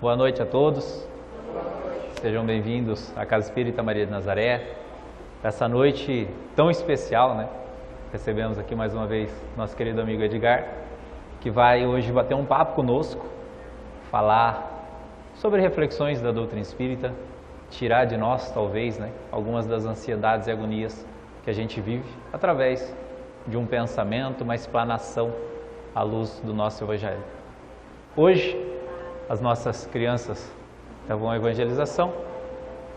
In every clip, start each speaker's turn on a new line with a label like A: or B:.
A: Boa noite a todos. Sejam bem-vindos à Casa Espírita Maria de Nazaré. Essa noite tão especial, né? Recebemos aqui mais uma vez nosso querido amigo Edgar, que vai hoje bater um papo conosco, falar sobre reflexões da doutrina espírita, tirar de nós, talvez, né, algumas das ansiedades e agonias que a gente vive através de um pensamento, uma explanação à luz do nosso Evangelho. Hoje, as nossas crianças estavam à evangelização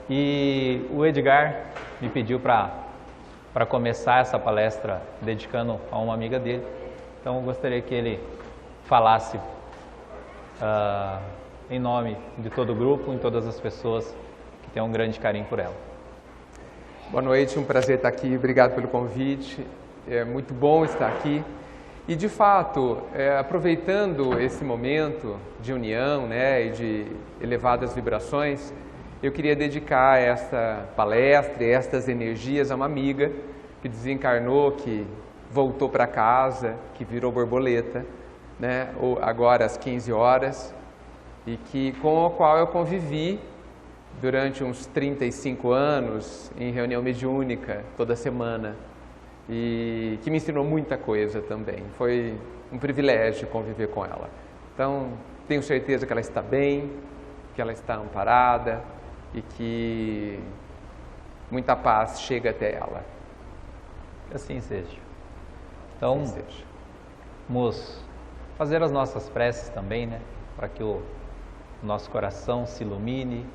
A: e o Edgar me pediu para começar essa palestra dedicando a uma amiga dele. Então, eu gostaria que ele falasse em nome de todo o grupo, em todas as pessoas que têm um grande carinho por ela.
B: Boa noite, um prazer estar aqui, obrigado pelo convite, é muito bom estar aqui. E de fato, aproveitando esse momento de união, né, e de elevadas vibrações, eu queria dedicar esta palestra e estas energias a uma amiga que desencarnou, que voltou para casa, que virou borboleta, né, agora às 15 horas, e com a qual eu convivi durante uns 35 anos em reunião mediúnica toda semana. E que me ensinou muita coisa também. Foi um privilégio conviver com ela. Então, tenho certeza que ela está bem, que ela está amparada e que muita paz chega até ela.
A: Que assim seja. Então, vamos fazer as nossas preces também, né? Para que o nosso coração se ilumine,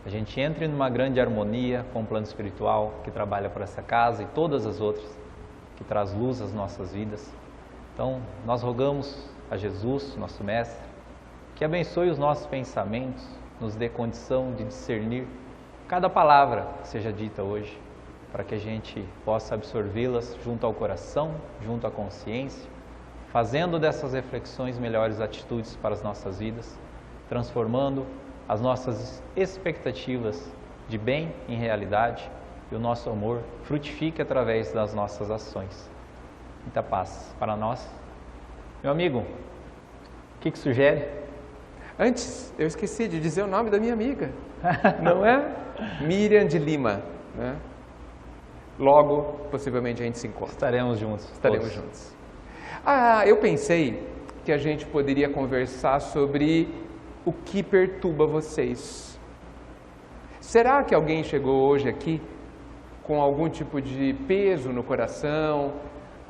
A: a gente entre numa grande harmonia com o plano espiritual que trabalha por essa casa e todas as outras, que traz luz às nossas vidas. Então, nós rogamos a Jesus, nosso Mestre, que abençoe os nossos pensamentos, nos dê condição de discernir cada palavra que seja dita hoje, para que a gente possa absorvê-las junto ao coração, junto à consciência, fazendo dessas reflexões melhores atitudes para as nossas vidas, transformando as nossas expectativas de bem em realidade, e o nosso amor frutifique através das nossas ações. Muita paz para nós. Meu amigo, o que sugere?
B: Antes, eu esqueci de dizer o nome da minha amiga, não é? Miriam de Lima, né? Logo, possivelmente a gente se encontra.
A: Estaremos juntos.
B: Estaremos juntos. Eu pensei que a gente poderia conversar sobre o que perturba vocês. Será que alguém chegou hoje aqui com algum tipo de peso no coração,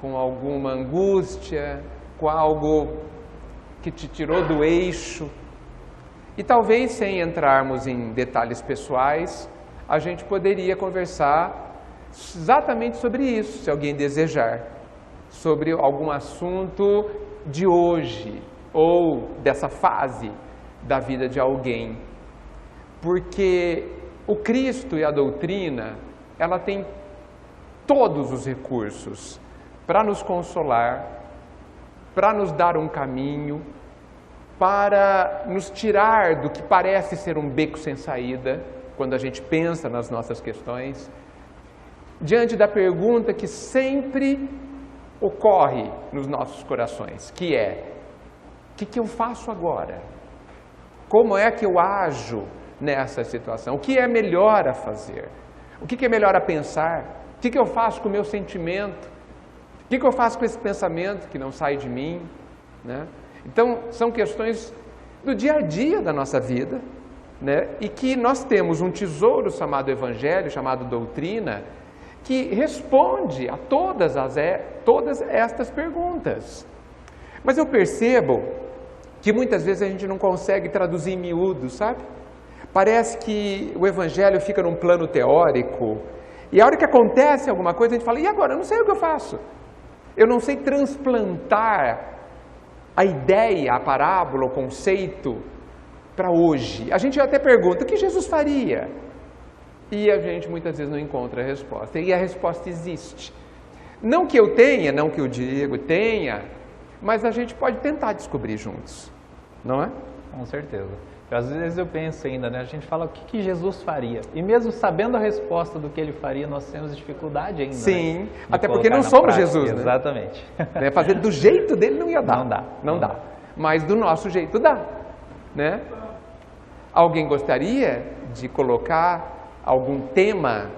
B: com alguma angústia, com algo que te tirou do eixo? E talvez, sem entrarmos em detalhes pessoais, a gente poderia conversar exatamente sobre isso, se alguém desejar, sobre algum assunto de hoje ou dessa fase da vida de alguém. Porque o Cristo e a doutrina, ela tem todos os recursos para nos consolar, para nos dar um caminho, para nos tirar do que parece ser um beco sem saída, quando a gente pensa nas nossas questões, diante da pergunta que sempre ocorre nos nossos corações, que é: o que eu faço agora? Como é que eu ajo nessa situação? O que é melhor a fazer? O que é melhor a pensar? O que eu faço com o meu sentimento? O que eu faço com esse pensamento que não sai de mim, né? Então, são questões do dia a dia da nossa vida, né? E que nós temos um tesouro chamado Evangelho, chamado doutrina, que responde a todas estas perguntas. Mas eu percebo que muitas vezes a gente não consegue traduzir em miúdos, sabe? Parece que o Evangelho fica num plano teórico e a hora que acontece alguma coisa a gente fala: e agora? Eu não sei o que eu faço. Eu não sei transplantar a ideia, a parábola, o conceito para hoje. A gente até pergunta: o que Jesus faria? E a gente muitas vezes não encontra a resposta. E a resposta existe. Não que eu tenha, não que o Diego tenha, mas a gente pode tentar descobrir juntos, não é?
A: Com certeza. Às vezes eu penso ainda, né? A gente fala o que Jesus faria. E mesmo sabendo a resposta do que ele faria, nós temos dificuldade ainda.
B: Sim,
A: né?
B: Até porque não somos
A: prática.
B: Jesus, né?
A: Exatamente.
B: Fazer do jeito dele não ia dar.
A: Não dá.
B: Não dá. Mas do nosso jeito dá, né? Alguém gostaria de colocar algum tema,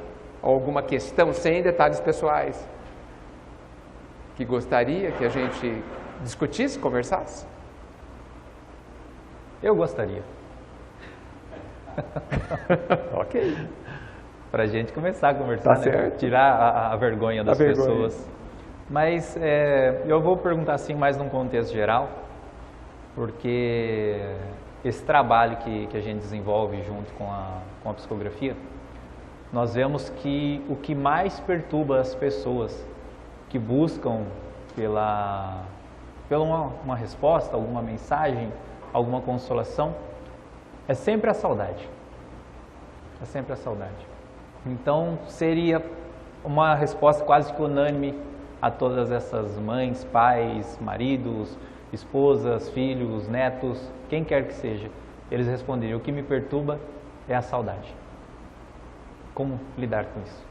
B: alguma questão, sem detalhes pessoais, que gostaria que a gente discutisse, conversasse?
A: Eu gostaria.
B: Ok.
A: Para a gente começar a conversar,
B: Tá certo.
A: Tirar a vergonha das
B: vergonha.
A: pessoas. Mas eu vou perguntar assim mais num contexto geral, porque esse trabalho que a gente desenvolve junto com a psicografia, nós vemos que o que mais perturba as pessoas que buscam pela uma resposta, alguma mensagem, alguma consolação, é sempre a saudade. É sempre a saudade. Então, seria uma resposta quase que unânime a todas essas mães, pais, maridos, esposas, filhos, netos, quem quer que seja. Eles responderiam: o que me perturba é a saudade. Como lidar com isso?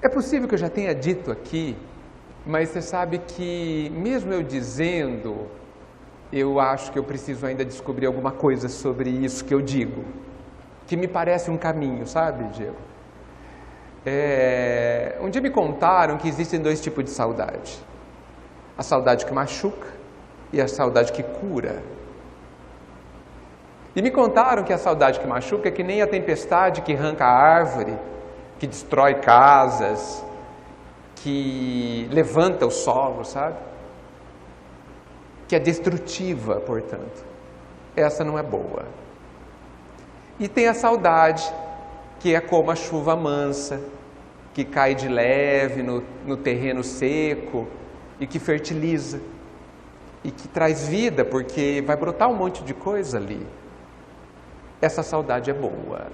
B: É possível que eu já tenha dito aqui, mas você sabe que, mesmo eu dizendo, eu acho que eu preciso ainda descobrir alguma coisa sobre isso que eu digo, que me parece um caminho, sabe, Diego? Um dia me contaram que existem dois tipos de saudade: a saudade que machuca e a saudade que cura. E me contaram que a saudade que machuca é que nem a tempestade que arranca a árvore, que destrói casas, que levanta o solo, sabe? Que é destrutiva, portanto. Essa não é boa. E tem a saudade, que é como a chuva mansa, que cai de leve no terreno seco e que fertiliza. E que traz vida, porque vai brotar um monte de coisa ali. Essa saudade é boa.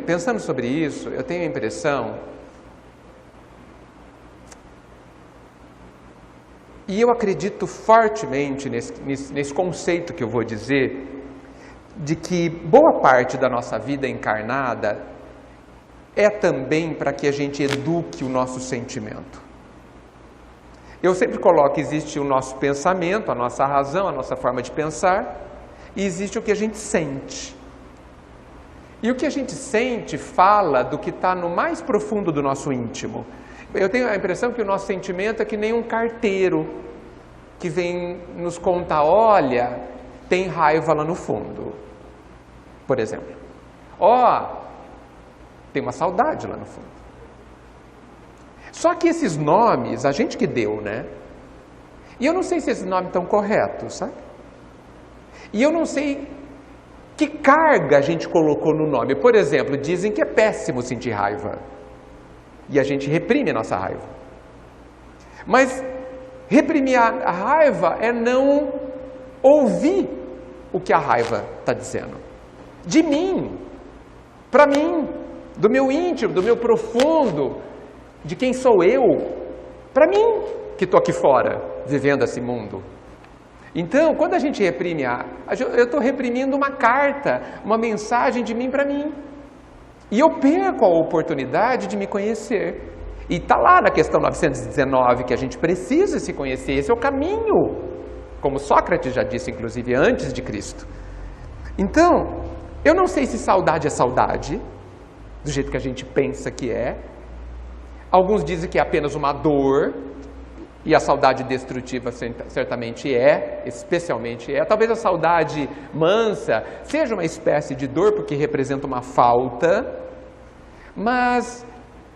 B: Pensando sobre isso, eu tenho a impressão, e eu acredito fortemente nesse conceito que eu vou dizer, de que boa parte da nossa vida encarnada é também para que a gente eduque o nosso sentimento. Eu sempre coloco que existe o nosso pensamento, a nossa razão, a nossa forma de pensar, e existe o que a gente sente. E o que a gente sente fala do que está no mais profundo do nosso íntimo. Eu tenho a impressão que o nosso sentimento é que nem um carteiro que vem nos contar: olha, tem raiva lá no fundo, por exemplo. Tem uma saudade lá no fundo. Só que esses nomes, a gente que deu, né? E eu não sei se esses nomes estão corretos, sabe? E eu não sei que carga a gente colocou no nome. Por exemplo, dizem que é péssimo sentir raiva. E a gente reprime a nossa raiva. Mas reprimir a raiva é não ouvir o que a raiva está dizendo. De mim, para mim, do meu íntimo, do meu profundo, de quem sou eu, para mim, que estou aqui fora, vivendo esse mundo. Então, quando a gente reprime eu estou reprimindo uma carta, uma mensagem de mim para mim. E eu perco a oportunidade de me conhecer. E está lá na questão 919 que a gente precisa se conhecer. Esse é o caminho, como Sócrates já disse, inclusive, antes de Cristo. Então, eu não sei se saudade é saudade, do jeito que a gente pensa que é. Alguns dizem que é apenas uma dor. E a saudade destrutiva certamente especialmente é. Talvez a saudade mansa seja uma espécie de dor, porque representa uma falta. Mas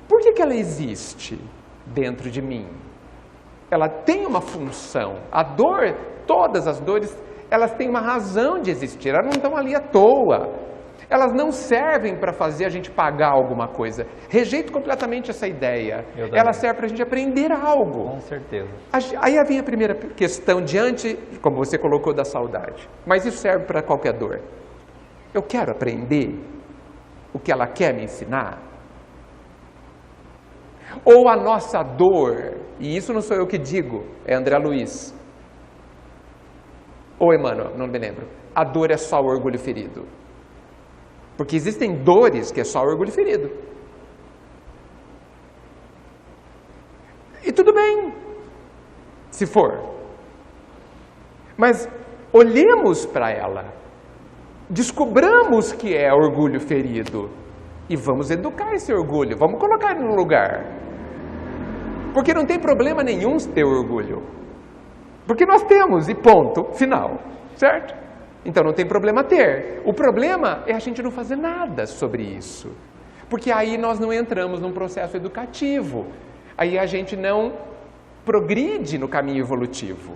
B: por que ela existe dentro de mim? Ela tem uma função. A dor, todas as dores, elas têm uma razão de existir. Elas não estão ali à toa. Elas não servem para fazer a gente pagar alguma coisa. Rejeito completamente essa ideia. Ela serve para a gente aprender algo.
A: Com certeza.
B: Aí vem a primeira questão diante, como você colocou, da saudade. Mas isso serve para qualquer dor. Eu quero aprender o que ela quer me ensinar? Ou a nossa dor, e isso não sou eu que digo, é André Luiz. Ou Emmanuel, não me lembro. A dor é só o orgulho ferido. Porque existem dores que é só o orgulho ferido. E tudo bem, se for. Mas olhemos para ela, descobramos que é orgulho ferido e vamos educar esse orgulho, vamos colocar ele no lugar. Porque não tem problema nenhum ter orgulho. Porque nós temos, e ponto, final, certo? Então não tem problema ter. O problema é a gente não fazer nada sobre isso. Porque aí nós não entramos num processo educativo. Aí a gente não progride no caminho evolutivo.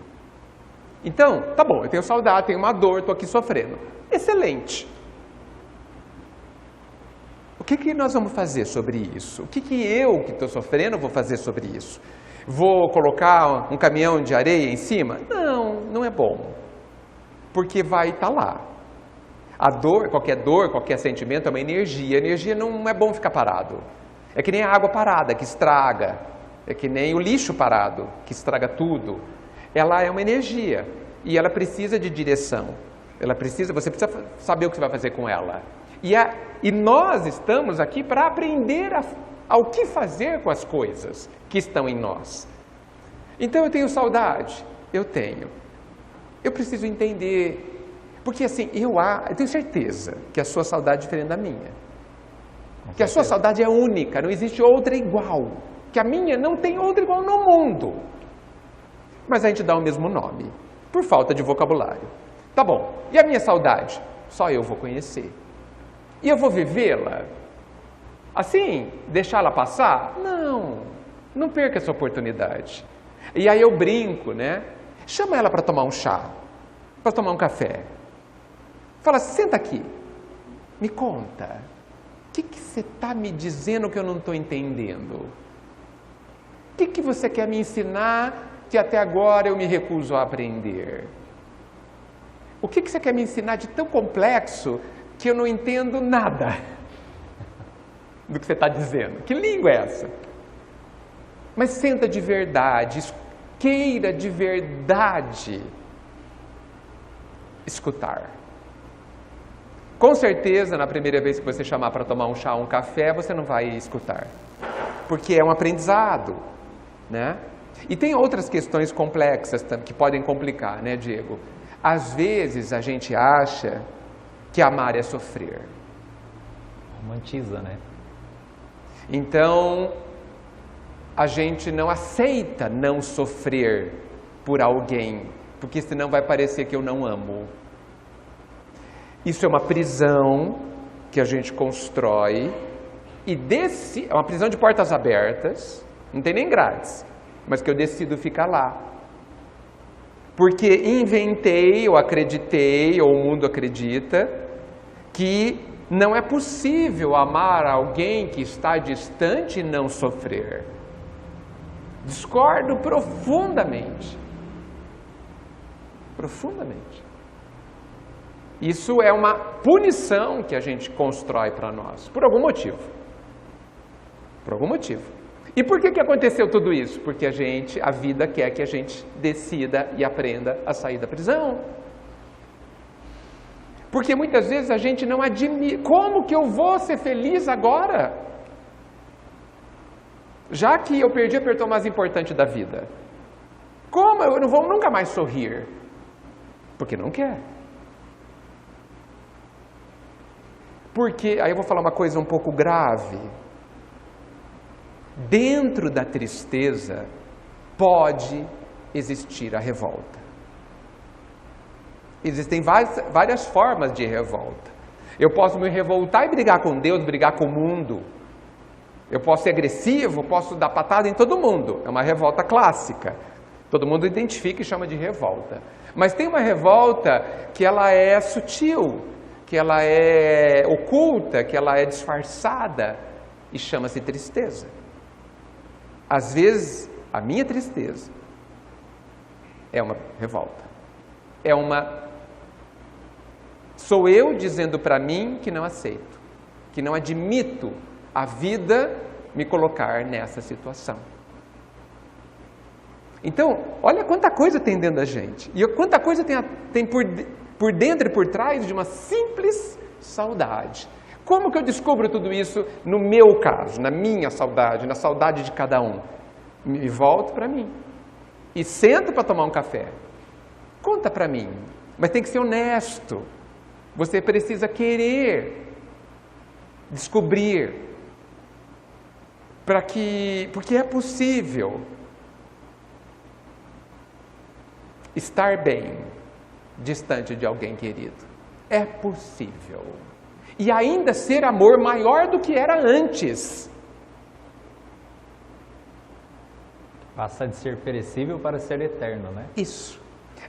B: Então, tá bom, eu tenho saudade, tenho uma dor, estou aqui sofrendo. Excelente. O que nós vamos fazer sobre isso? O que eu, que estou sofrendo, vou fazer sobre isso? Vou colocar um caminhão de areia em cima? Não, não é bom. Porque vai estar lá. A dor, qualquer sentimento é uma energia. A energia não é bom ficar parado. É que nem a água parada, que estraga. É que nem o lixo parado, que estraga tudo. Ela é uma energia. E ela precisa de direção. Você precisa saber o que você vai fazer com ela. E nós estamos aqui para aprender ao que fazer com as coisas que estão em nós. Então eu tenho saudade? Eu tenho. Eu preciso entender. Porque assim, eu tenho certeza que a sua saudade é diferente da minha. Que a sua saudade é única, não existe outra igual. Que a minha não tem outra igual no mundo. Mas a gente dá o mesmo nome, por falta de vocabulário. Tá bom, e a minha saudade? Só eu vou conhecer. E eu vou vivê-la? Assim, deixá-la passar? Não perca essa oportunidade. E aí eu brinco, né? Chama ela para tomar um chá, para tomar um café. Fala, senta aqui, me conta. O que você está me dizendo que eu não estou entendendo? O que você quer me ensinar que até agora eu me recuso a aprender? O que você quer me ensinar de tão complexo que eu não entendo nada do que você está dizendo? Que língua é essa? Mas senta de verdade, queira de verdade escutar. Com certeza, na primeira vez que você chamar para tomar um chá ou um café, você não vai escutar. Porque é um aprendizado, né? E tem outras questões complexas que podem complicar, né, Diego? Às vezes a gente acha que amar é sofrer.
A: Romantiza, né?
B: Então, a gente não aceita não sofrer por alguém, porque senão vai parecer que eu não amo. Isso é uma prisão que a gente constrói e é uma prisão de portas abertas, não tem nem grades, mas que eu decido ficar lá. Porque inventei, ou acreditei, ou o mundo acredita, que não é possível amar alguém que está distante e não sofrer. Discordo profundamente. Profundamente. Isso é uma punição que a gente constrói para nós, por algum motivo. Por algum motivo. E por que aconteceu tudo isso? Porque a vida quer que a gente decida e aprenda a sair da prisão. Porque muitas vezes a gente não admite. Como que eu vou ser feliz agora? Já que eu perdi a perda mais importante da vida. Como eu não vou nunca mais sorrir? Porque não quer. Porque, aí eu vou falar uma coisa um pouco grave. Dentro da tristeza pode existir a revolta. Existem várias formas de revolta. Eu posso me revoltar e brigar com Deus, brigar com o mundo. Eu posso ser agressivo, posso dar patada em todo mundo. É uma revolta clássica. Todo mundo identifica e chama de revolta. Mas tem uma revolta que ela é sutil, que ela é oculta, que ela é disfarçada e chama-se tristeza. Às vezes, a minha tristeza é uma revolta. Sou eu dizendo para mim que não aceito, que não admito a vida me colocar nessa situação. Então, olha quanta coisa tem dentro da gente. E quanta coisa tem por dentro e por trás de uma simples saudade. Como que eu descubro tudo isso no meu caso, na minha saudade, na saudade de cada um? Me volto para mim. E sento para tomar um café. Conta para mim. Mas tem que ser honesto. Você precisa querer descobrir. Porque é possível estar bem distante de alguém querido. É possível. E ainda ser amor maior do que era antes.
A: Passa de ser perecível para ser eterno, né?
B: Isso.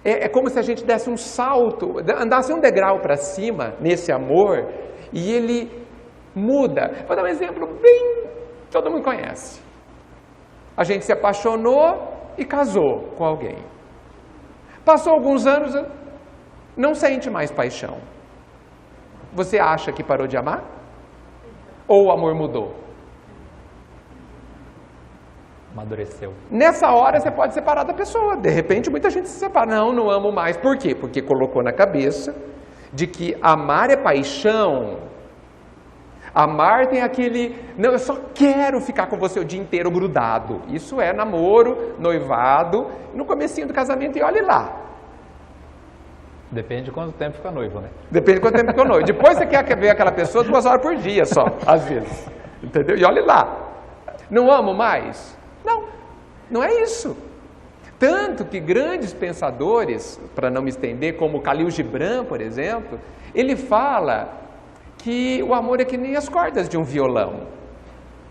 B: É como se a gente desse um salto, andasse um degrau para cima nesse amor e ele muda. Vou dar um exemplo bem... todo mundo conhece. A gente se apaixonou e casou com alguém. Passou alguns anos, não sente mais paixão. Você acha que parou de amar? Ou o amor mudou?
A: Amadureceu.
B: Nessa hora você pode separar da pessoa. De repente muita gente se separa. Não amo mais. Por quê? Porque colocou na cabeça de que amar é paixão. Amar tem aquele... não, eu só quero ficar com você o dia inteiro grudado. Isso é namoro, noivado, no comecinho do casamento e olhe lá.
A: Depende de quanto tempo fica noivo, né?
B: Depende de quanto tempo fica noivo. Depois você quer ver aquela pessoa 2 horas por dia só, às vezes. Entendeu? E olhe lá. Não amo mais? Não é isso. Tanto que grandes pensadores, para não me estender, como Khalil Gibran, por exemplo, ele fala que o amor é que nem as cordas de um violão.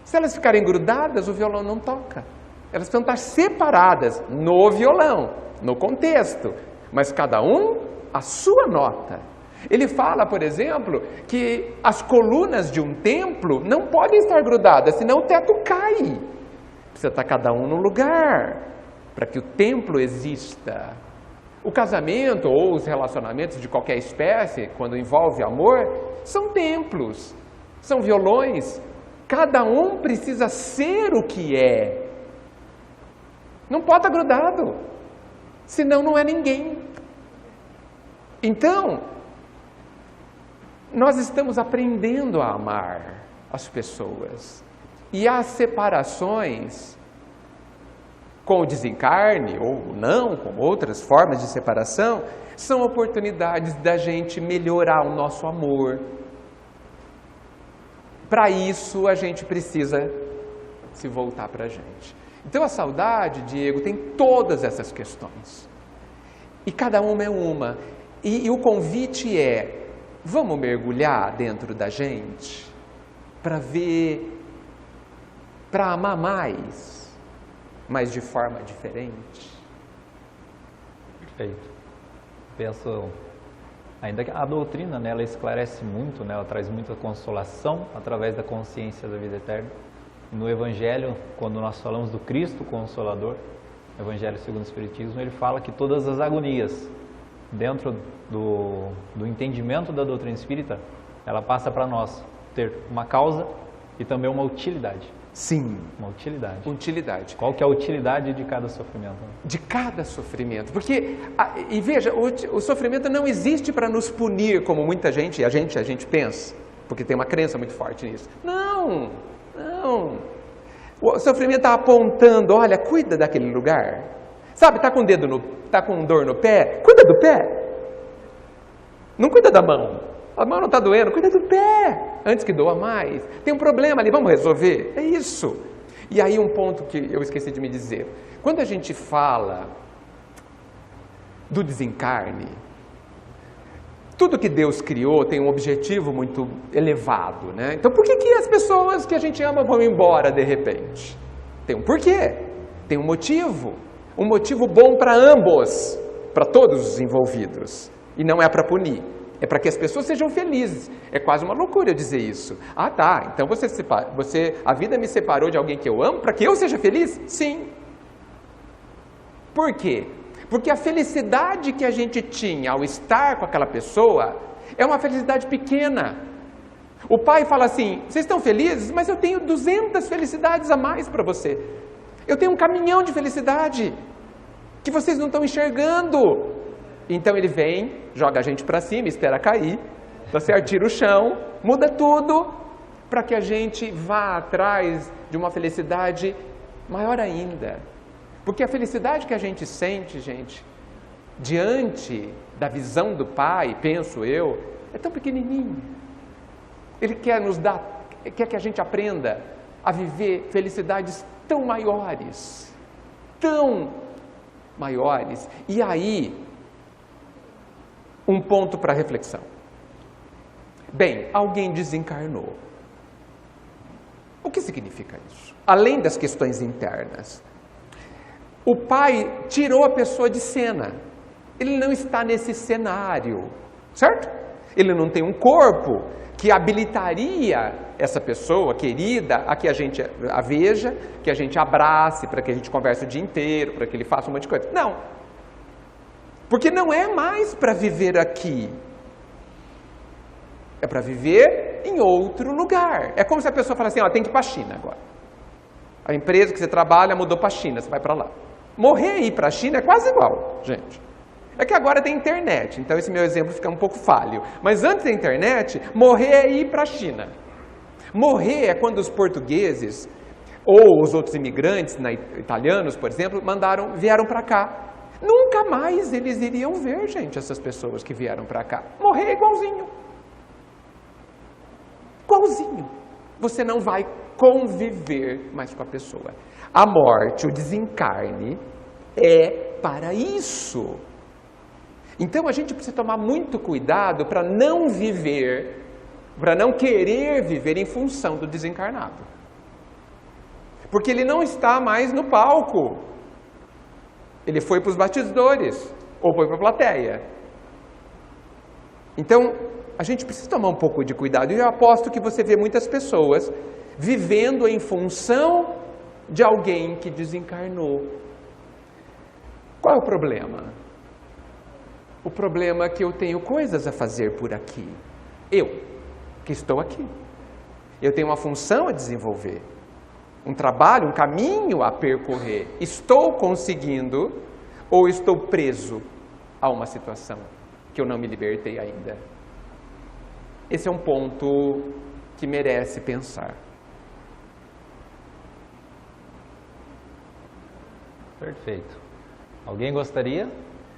B: Se elas ficarem grudadas, o violão não toca. Elas precisam estar separadas no violão, no contexto, mas cada um a sua nota. Ele fala, por exemplo, que as colunas de um templo não podem estar grudadas, senão o teto cai. Precisa estar cada um no lugar, para que o templo exista. O casamento ou os relacionamentos de qualquer espécie, quando envolve amor, são templos, são violões. Cada um precisa ser o que é. Não pode estar grudado, senão não é ninguém. Então, nós estamos aprendendo a amar as pessoas. E as separações, com o desencarne ou não, com outras formas de separação, são oportunidades da gente melhorar o nosso amor. Para isso, a gente precisa se voltar para a gente. Então, a saudade, Diego, tem todas essas questões. E cada uma é uma. E o convite é, vamos mergulhar dentro da gente para ver, para amar mais, mas de forma diferente.
A: Perfeito. Penso, ainda que a doutrina, né, ela esclarece muito, né, ela traz muita consolação através da consciência da vida eterna. No Evangelho, quando nós falamos do Cristo Consolador, Evangelho segundo o Espiritismo, ele fala que todas as agonias, dentro do entendimento da doutrina espírita, ela passa para nós ter uma causa e também uma utilidade.
B: Sim.
A: Uma utilidade.
B: Utilidade.
A: Qual que é a utilidade de cada sofrimento?
B: De cada sofrimento. Porque, e veja, o sofrimento não existe para nos punir, como muita gente, a gente pensa, porque tem uma crença muito forte nisso. Não. O sofrimento está apontando, olha, cuida daquele lugar. Sabe, está com dor no pé? Cuida do pé. Não cuida da mão. A mão não está doendo, cuida do pé. Antes que doa mais. Tem um problema ali, vamos resolver. É isso. E aí um ponto que eu esqueci de me dizer. Quando a gente fala do desencarne, tudo que Deus criou tem um objetivo muito elevado, né? Então por que as pessoas que a gente ama vão embora de repente? Tem um porquê, tem um motivo bom para ambos, para todos os envolvidos. E não é para punir, é para que as pessoas sejam felizes. É quase uma loucura eu dizer isso. Ah, tá, então a vida me separou de alguém que eu amo para que eu seja feliz? Sim. Por quê? Porque a felicidade que a gente tinha ao estar com aquela pessoa é uma felicidade pequena. O pai fala assim, vocês estão felizes? Mas eu tenho 200 felicidades a mais para você. Eu tenho um caminhão de felicidade que vocês não estão enxergando. Então ele vem, joga a gente para cima, espera cair, tá certo? Tira o chão, muda tudo para que a gente vá atrás de uma felicidade Maior ainda. Porque a felicidade que a gente sente, gente, diante da visão do Pai, penso eu, é tão pequenininha. Ele quer nos dar, quer que a gente aprenda a viver felicidades tão maiores. Tão maiores. E aí, um ponto para reflexão. Bem, alguém desencarnou. O que significa isso? Além das questões internas. O Pai tirou a pessoa de cena. Ele não está nesse cenário, certo? Ele não tem um corpo que habilitaria essa pessoa querida a que a gente a veja, que a gente abrace, para que a gente converse o dia inteiro, para que ele faça um monte de coisa. Não. Porque não é mais para viver aqui. É para viver em outro lugar. É como se a pessoa falasse assim, ó, tem que ir para a China agora. A empresa que você trabalha mudou para a China, você vai para lá. Morrer e ir para a China é quase igual, gente. É que agora tem internet, então esse meu exemplo fica um pouco falho. Mas antes da internet, morrer é ir para a China. Morrer é quando os portugueses, ou os outros imigrantes, italianos, por exemplo, vieram para cá. Nunca mais eles iriam ver, gente, essas pessoas que vieram para cá. Morrer é igualzinho. Igualzinho. Você não vai conviver mais com a pessoa. A morte, o desencarne, é para isso. Então a gente precisa tomar muito cuidado para não viver, para não querer viver em função do desencarnado. Porque ele não está mais no palco. Ele foi para os batizadores, ou foi para a plateia. Então, a gente precisa tomar um pouco de cuidado. E eu aposto que você vê muitas pessoas vivendo em função de alguém que desencarnou. Qual é o problema? O problema é que eu tenho coisas a fazer por aqui. Eu, que estou aqui. Eu tenho uma função a desenvolver. Um trabalho, um caminho a percorrer. Estou conseguindo ou estou preso a uma situação que eu não me libertei ainda? Esse é um ponto que merece pensar.
A: Perfeito. Alguém gostaria?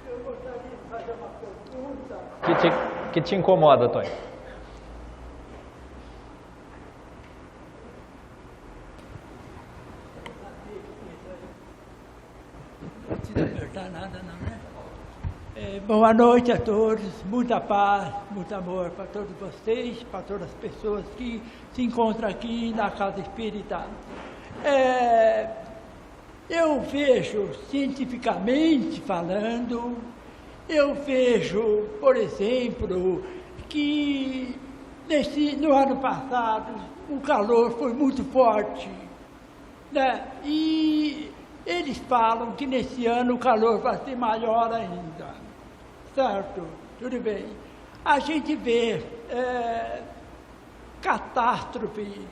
C: Eu gostaria de fazer uma pergunta.
A: Que te incomoda, Tony?
C: Não precisa apertar nada, não, né? Boa noite a todos, muita paz, muito amor para todos vocês, para todas as pessoas que se encontram aqui na Casa Espírita. Eu vejo, cientificamente falando, eu vejo, por exemplo, que no ano passado o calor foi muito forte, né? E eles falam que nesse ano o calor vai ser maior ainda, certo? Tudo bem. A gente vê catástrofe,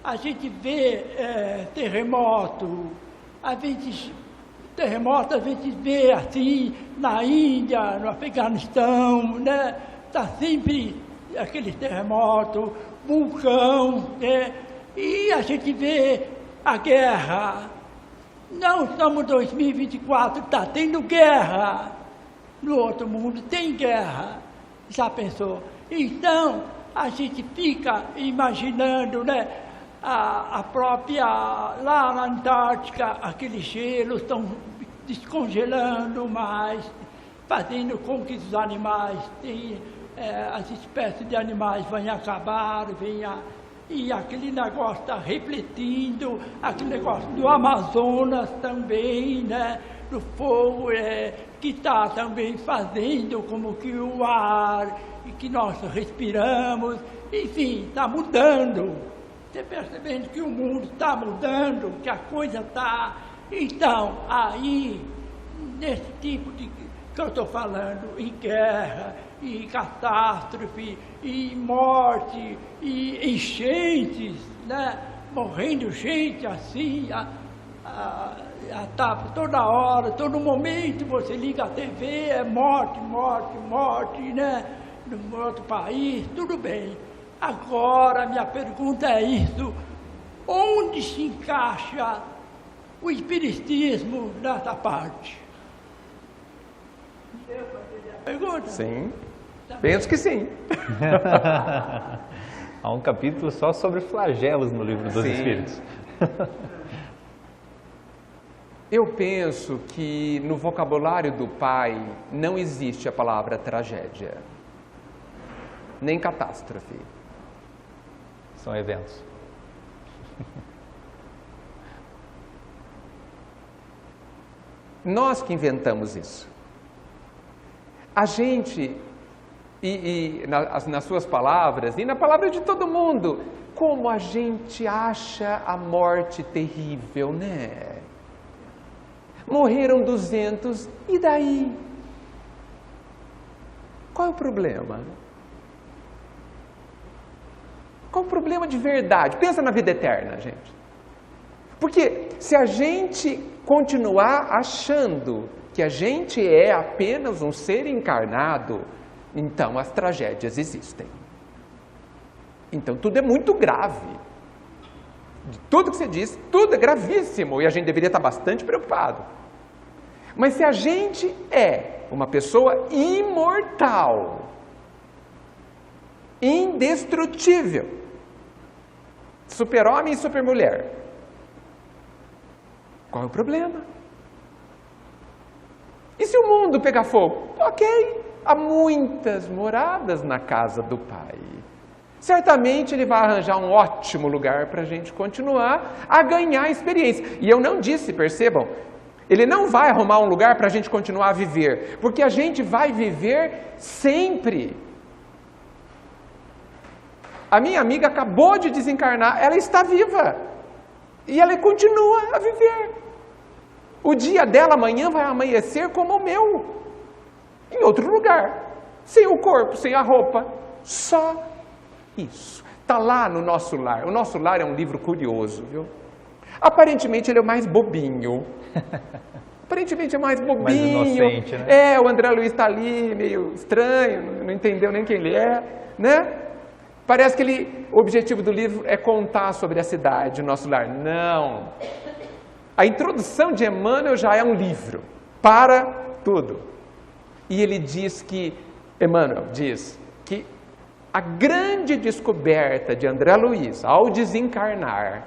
C: a gente vê terremoto, a gente vê assim na Índia, no Afeganistão, né? Está sempre aquele terremoto, vulcão, né? E a gente vê a guerra. Não estamos em 2024, está tendo guerra. No outro mundo tem guerra. Já pensou? Então, a gente fica imaginando, né? A própria, lá na Antártica, aqueles gelos estão descongelando mais, fazendo com que os animais, as espécies de animais venham acabar, e aquele negócio está refletindo, aquele negócio do Amazonas também, né? Do fogo que está também fazendo como que o ar que nós respiramos, enfim, está mudando. Você percebendo que o mundo está mudando, que a coisa está... Então, aí, nesse tipo de que eu estou falando, em guerra, e catástrofe, e morte, e enchentes, né? Morrendo gente assim, toda hora, todo momento você liga a TV, é morte, morte, morte, né? No outro país, tudo bem. Agora, minha pergunta é isso: onde se encaixa o espiritismo nessa parte. Deu para entender a pergunta?
B: Sim, penso que sim.
A: Há um capítulo só sobre flagelos no Livro dos
B: Sim.
A: Espíritos.
B: Eu penso que no vocabulário do Pai não existe a palavra tragédia, nem catástrofe.
A: São eventos.
B: Nós que inventamos isso. A gente, nas suas palavras, e na palavra de todo mundo, como a gente acha a morte terrível, né? Morreram 200, e daí? Qual é o problema? Qual o problema de verdade? Pensa na vida eterna, gente. Porque se a gente continuar achando que a gente é apenas um ser encarnado, então as tragédias existem. Então tudo é muito grave. De tudo que você diz, tudo é gravíssimo e a gente deveria estar bastante preocupado. Mas se a gente é uma pessoa imortal, indestrutível, super-homem e super-mulher, qual é o problema? E se o mundo pegar fogo? Ok, há muitas moradas na casa do Pai. Certamente Ele vai arranjar um ótimo lugar para a gente continuar a ganhar experiência. E eu não disse, percebam, Ele não vai arrumar um lugar para a gente continuar a viver, porque a gente vai viver sempre. A minha amiga acabou de desencarnar, ela está viva e ela continua a viver. O dia dela amanhã vai amanhecer como o meu, em outro lugar, sem o corpo, sem a roupa, só isso. Está lá no nosso lar. O nosso lar é um livro curioso, viu? Aparentemente ele é o mais bobinho. Aparentemente é mais bobinho.
A: Mais inocente, né?
B: É, o André Luiz está ali, meio estranho, não entendeu nem quem ele é, né? Parece que o objetivo do livro é contar sobre a cidade, o nosso lar. Não. A introdução de Emmanuel já é um livro para tudo. E ele diz que, Emmanuel diz que a grande descoberta de André Luiz ao desencarnar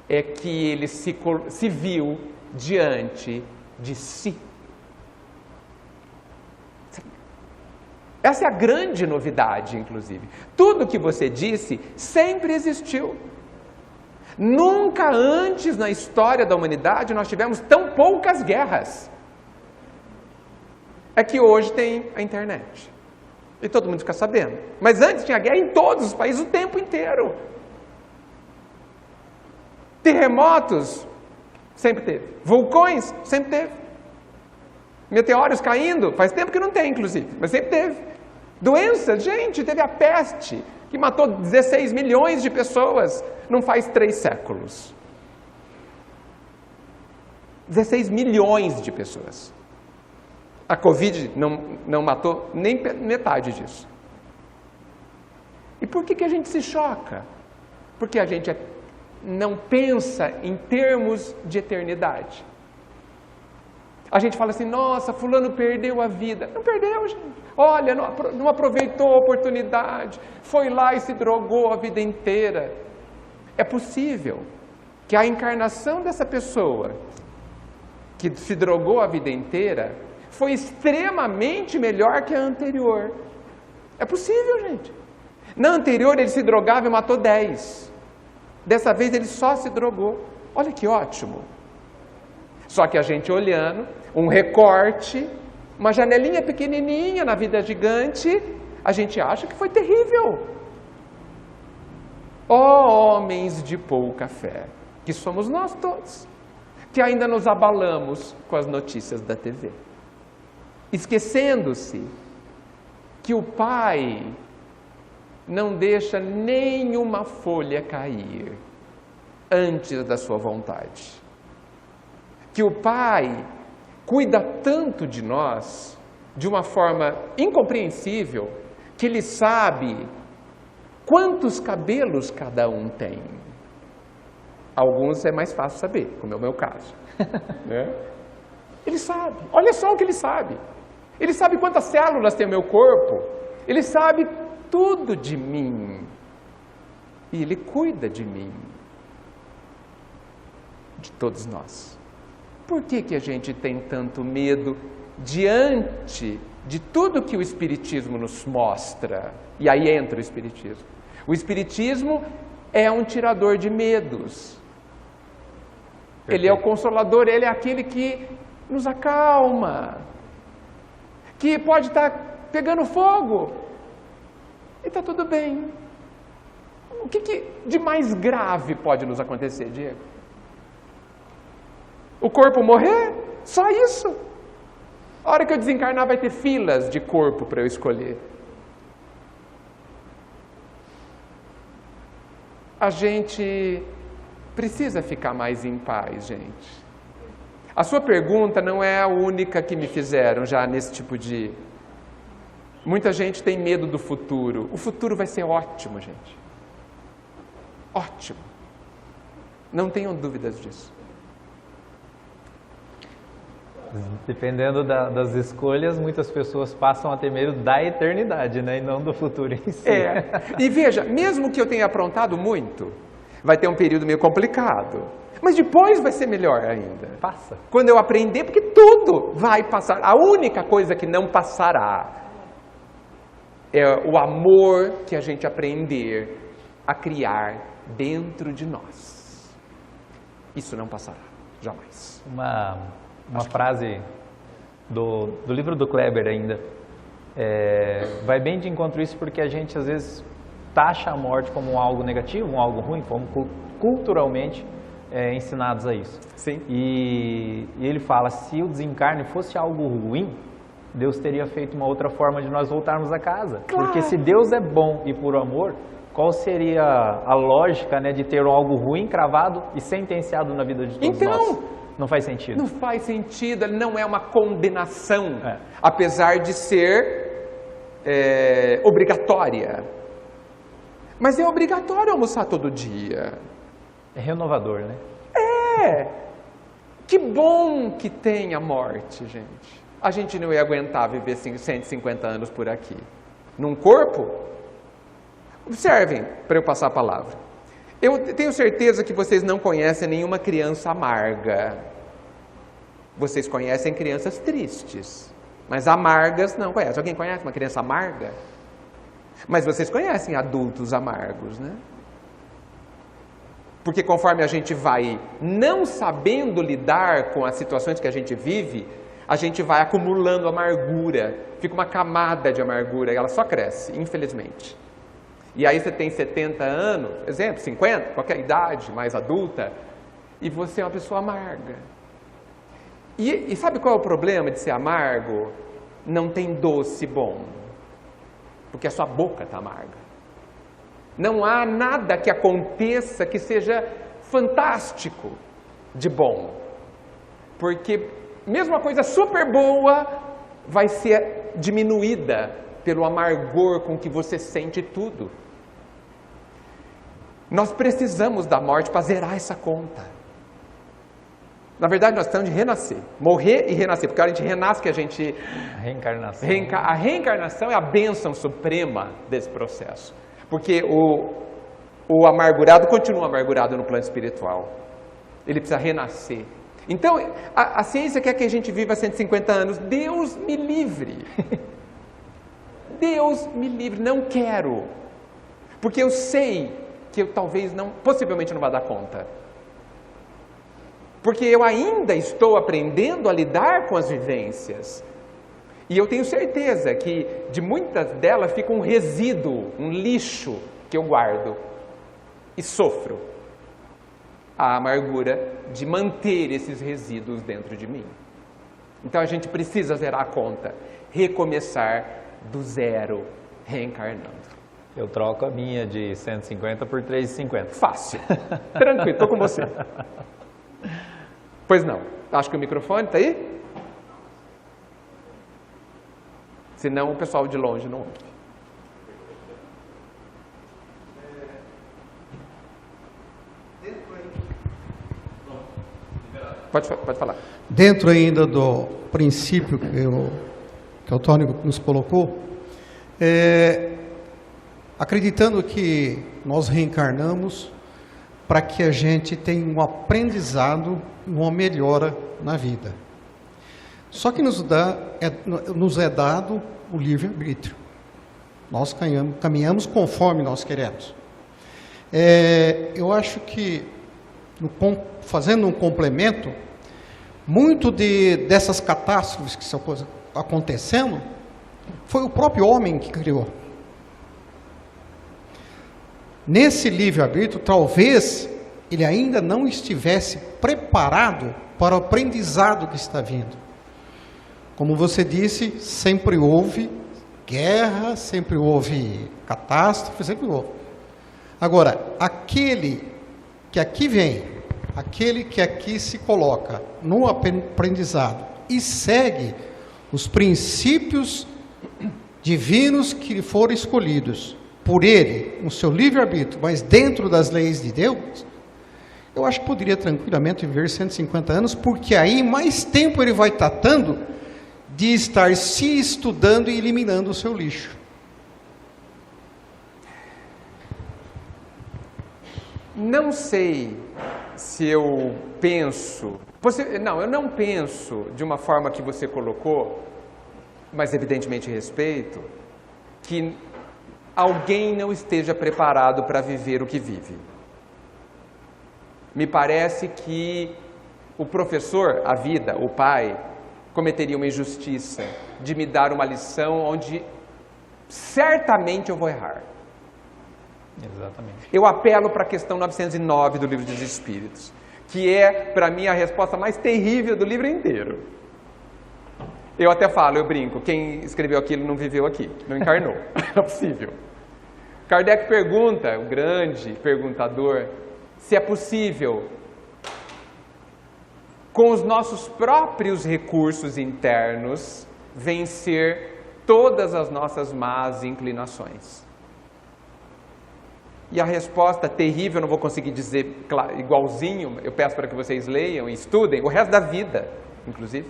B: é que ele se viu diante de si. Essa é a grande novidade, inclusive. Tudo que você disse sempre existiu. Nunca antes na história da humanidade nós tivemos tão poucas guerras. É que hoje tem a internet. E todo mundo fica sabendo. Mas antes tinha guerra em todos os países o tempo inteiro. Terremotos, sempre teve. Vulcões, sempre teve. Meteoros caindo, faz tempo que não tem, inclusive, mas sempre teve. Doença, gente, teve a peste, que matou 16 milhões de pessoas, não faz 3 séculos. 16 milhões de pessoas. A Covid não matou nem metade disso. E por que a gente se choca? Porque a gente não pensa em termos de eternidade. A gente fala assim, nossa, fulano perdeu a vida. Não perdeu, gente. Olha, não aproveitou a oportunidade, foi lá e se drogou a vida inteira. É possível que a encarnação dessa pessoa que se drogou a vida inteira foi extremamente melhor que a anterior. É possível, gente. Na anterior ele se drogava e matou 10. Dessa vez ele só se drogou. Olha que ótimo. Só que a gente olhando, um recorte, uma janelinha pequenininha na vida gigante, a gente acha que foi terrível. Ó homens de pouca fé, que somos nós todos, que ainda nos abalamos com as notícias da TV, esquecendo-se que o Pai não deixa nenhuma folha cair antes da sua vontade. Que o Pai cuida tanto de nós, de uma forma incompreensível, que Ele sabe quantos cabelos cada um tem. Alguns é mais fácil saber, como é o meu caso. Né? Ele sabe, olha só o que ele sabe. Ele sabe quantas células tem o meu corpo. Ele sabe tudo de mim. E Ele cuida de mim. De todos nós. Por que a gente tem tanto medo diante de tudo que o Espiritismo nos mostra? E aí entra o Espiritismo. O Espiritismo é um tirador de medos. Ele é o consolador, ele é aquele que nos acalma. Que pode estar pegando fogo. E está tudo bem. O que de mais grave pode nos acontecer, Diego? O corpo morrer? Só isso. A hora que eu desencarnar vai ter filas de corpo para eu escolher. A gente precisa ficar mais em paz, gente. A sua pergunta não é a única que me fizeram já nesse tipo de... Muita gente tem medo do futuro. O futuro vai ser ótimo, gente. Ótimo. Não tenham dúvidas disso.
A: Dependendo das escolhas, muitas pessoas passam a ter medo da eternidade, né? E não do futuro em si.
B: E veja, mesmo que eu tenha aprontado muito, vai ter um período meio complicado. Mas depois vai ser melhor ainda.
A: Passa.
B: Quando eu aprender, porque tudo vai passar. A única coisa que não passará é o amor que a gente aprender a criar dentro de nós. Isso não passará, jamais.
A: Uma frase do livro do Kleber ainda, vai bem de encontro isso, porque a gente às vezes taxa a morte como algo negativo, algo ruim, fomos culturalmente ensinados a isso.
B: Sim.
A: E ele fala, se o desencarne fosse algo ruim, Deus teria feito uma outra forma de nós voltarmos a casa.
B: Claro.
A: Porque se Deus é bom e puro amor, qual seria a lógica, né, de ter algo ruim cravado e sentenciado na vida de todos nós? Não faz sentido.
B: Não faz sentido, ele não é uma condenação, apesar de ser obrigatória. Mas é obrigatório almoçar todo dia.
A: É renovador, né?
B: Que bom que tem a morte, gente. A gente não ia aguentar viver 150 anos por aqui. Num corpo? Observem, para eu passar a palavra. Eu tenho certeza que vocês não conhecem nenhuma criança amarga. Vocês conhecem crianças tristes, mas amargas não conhecem. Alguém conhece uma criança amarga? Mas vocês conhecem adultos amargos, né? Porque conforme a gente vai não sabendo lidar com as situações que a gente vive, a gente vai acumulando amargura. Fica uma camada de amargura e ela só cresce, infelizmente. E aí você tem 70 anos, exemplo, 50, qualquer idade mais adulta, e você é uma pessoa amarga. E sabe qual é o problema de ser amargo? Não tem doce bom, porque a sua boca está amarga. Não há nada que aconteça que seja fantástico de bom, porque mesmo uma coisa super boa vai ser diminuída pelo amargor com que você sente tudo. Nós precisamos da morte para zerar essa conta. Na verdade, nós estamos de renascer. Morrer e renascer. Porque a gente renasce que a gente...
A: A reencarnação.
B: A reencarnação é a bênção suprema desse processo. Porque o amargurado continua amargurado no plano espiritual. Ele precisa renascer. Então, a ciência quer que a gente viva 150 anos. Deus me livre. Deus me livre. Não quero. Porque eu sei que eu possivelmente não vá dar conta. Porque eu ainda estou aprendendo a lidar com as vivências. E eu tenho certeza que de muitas delas fica um resíduo, um lixo que eu guardo. E sofro a amargura de manter esses resíduos dentro de mim. Então a gente precisa zerar a conta. Recomeçar do zero, reencarnando.
A: Eu troco a minha de 150 por 3,50.
B: Fácil. Tranquilo, estou com você. Pois não. Acho que o microfone está aí? Senão o pessoal de longe não ouve. Pode falar.
D: Dentro ainda do princípio que o Tony nos colocou, acreditando que nós reencarnamos para que a gente tenha um aprendizado, uma melhora na vida. Só que nos é dado o livre-arbítrio. Nós caminhamos conforme nós queremos. Eu acho que, fazendo um complemento, muito dessas catástrofes que estão acontecendo, foi o próprio homem que criou. Nesse livre-arbítrio, talvez ele ainda não estivesse preparado para o aprendizado que está vindo. Como você disse, sempre houve guerra, sempre houve catástrofe, sempre houve. Agora, aquele que aqui vem, aquele que aqui se coloca no aprendizado e segue os princípios divinos que foram escolhidos por ele, no seu livre-arbítrio, mas dentro das leis de Deus, eu acho que poderia tranquilamente viver 150 anos, porque aí mais tempo ele vai estar tendo de estar se estudando e eliminando o seu lixo.
B: Não sei se eu penso... eu não penso de uma forma que você colocou, mas evidentemente respeito, que alguém não esteja preparado para viver o que vive. Me parece que o professor, a vida, o pai, cometeria uma injustiça de me dar uma lição onde certamente eu vou errar.
A: Exatamente.
B: Eu apelo para a questão 909 do Livro dos Espíritos, que é, para mim, a resposta mais terrível do livro inteiro. Eu até falo, eu brinco, quem escreveu aquilo não viveu aqui, não encarnou. Não é possível. Kardec pergunta, o grande perguntador, se é possível, com os nossos próprios recursos internos, vencer todas as nossas más inclinações. E a resposta terrível, eu não vou conseguir dizer igualzinho, eu peço para que vocês leiam e estudem, o resto da vida, inclusive.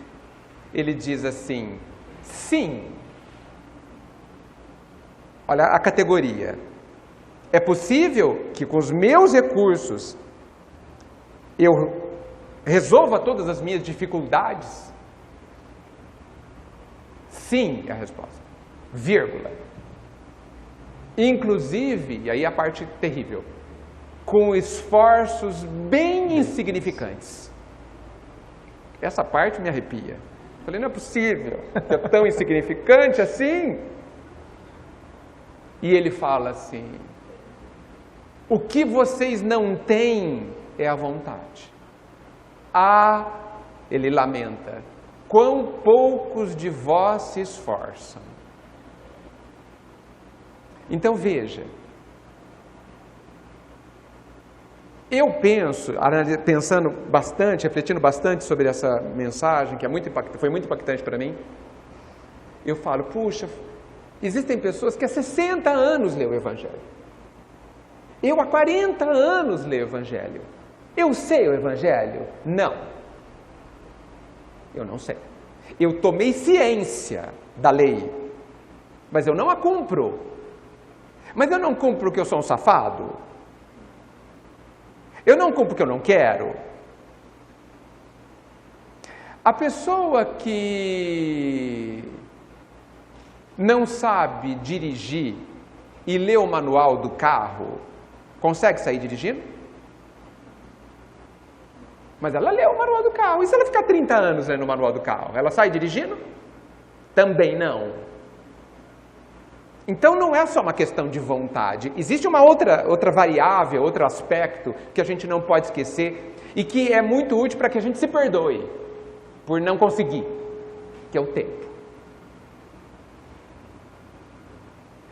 B: Ele diz assim, sim. Olha a categoria. É possível que com os meus recursos eu resolva todas as minhas dificuldades? Sim, é a resposta. Vírgula. Inclusive, e aí a parte terrível, com esforços bem insignificantes. Essa parte me arrepia. Falei, não é possível, é tão insignificante assim. E ele fala assim, o que vocês não têm é a vontade. Ele lamenta, quão poucos de vós se esforçam. Então veja, eu penso, pensando bastante, refletindo bastante sobre essa mensagem, que foi muito impactante para mim, eu falo, puxa, existem pessoas que há 60 anos lêem o Evangelho. Eu há 40 anos leio o Evangelho. Eu sei o Evangelho? Não. Eu não sei. Eu tomei ciência da lei, mas eu não a cumpro. Mas eu não cumpro porque eu sou um safado? Eu não cumpro porque eu não quero? A pessoa que não sabe dirigir e lê o manual do carro, consegue sair dirigindo? Mas ela lê o manual do carro. E se ela ficar 30 anos lendo o manual do carro, ela sai dirigindo? Também não. Então não é só uma questão de vontade. Existe uma outra variável, outro aspecto que a gente não pode esquecer e que é muito útil para que a gente se perdoe por não conseguir, que é o tempo.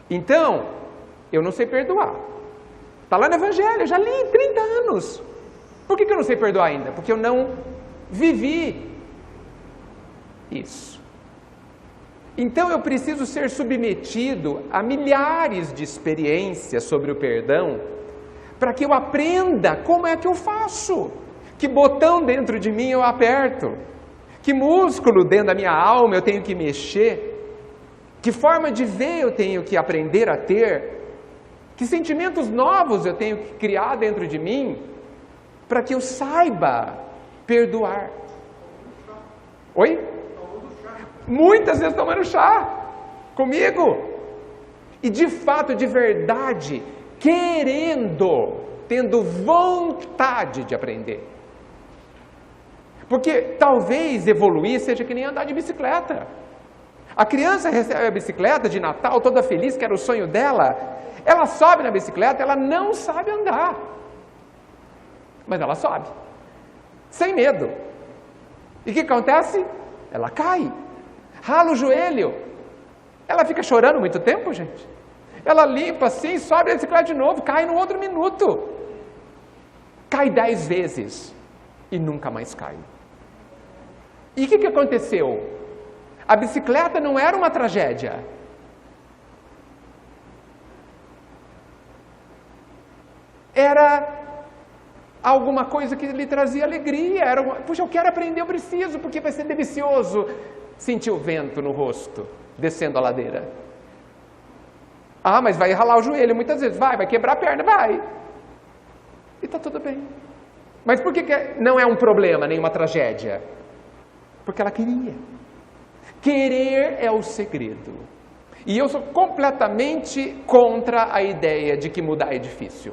B: Então, eu não sei perdoar. Está lá no Evangelho, eu já li 30 anos. Por que eu não sei perdoar ainda? Porque eu não vivi isso. Então eu preciso ser submetido a milhares de experiências sobre o perdão para que eu aprenda como é que eu faço. Que botão dentro de mim eu aperto? Que músculo dentro da minha alma eu tenho que mexer? Que forma de ver eu tenho que aprender a ter? Que sentimentos novos eu tenho que criar dentro de mim para que eu saiba perdoar? Oi? Muitas vezes tomando chá comigo. E de fato, de verdade, tendo vontade de aprender. Porque talvez evoluir seja que nem andar de bicicleta. A criança recebe a bicicleta de Natal, toda feliz, que era o sonho dela. Ela sobe na bicicleta, ela não sabe andar. Mas ela sobe, sem medo. E o que acontece? Ela cai, rala o joelho. Ela fica chorando muito tempo, gente. Ela limpa assim, sobe a bicicleta de novo, cai no outro minuto. Cai 10 vezes e nunca mais cai. E o que aconteceu? A bicicleta não era uma tragédia. Era alguma coisa que lhe trazia alegria. Puxa, eu quero aprender, eu preciso, porque vai ser delicioso sentir o vento no rosto, descendo a ladeira. Ah, mas vai ralar o joelho muitas vezes. Vai quebrar a perna, vai. E está tudo bem. Mas por que não é um problema, nem uma tragédia? Porque ela queria. Querer é o segredo. E eu sou completamente contra a ideia de que mudar é difícil.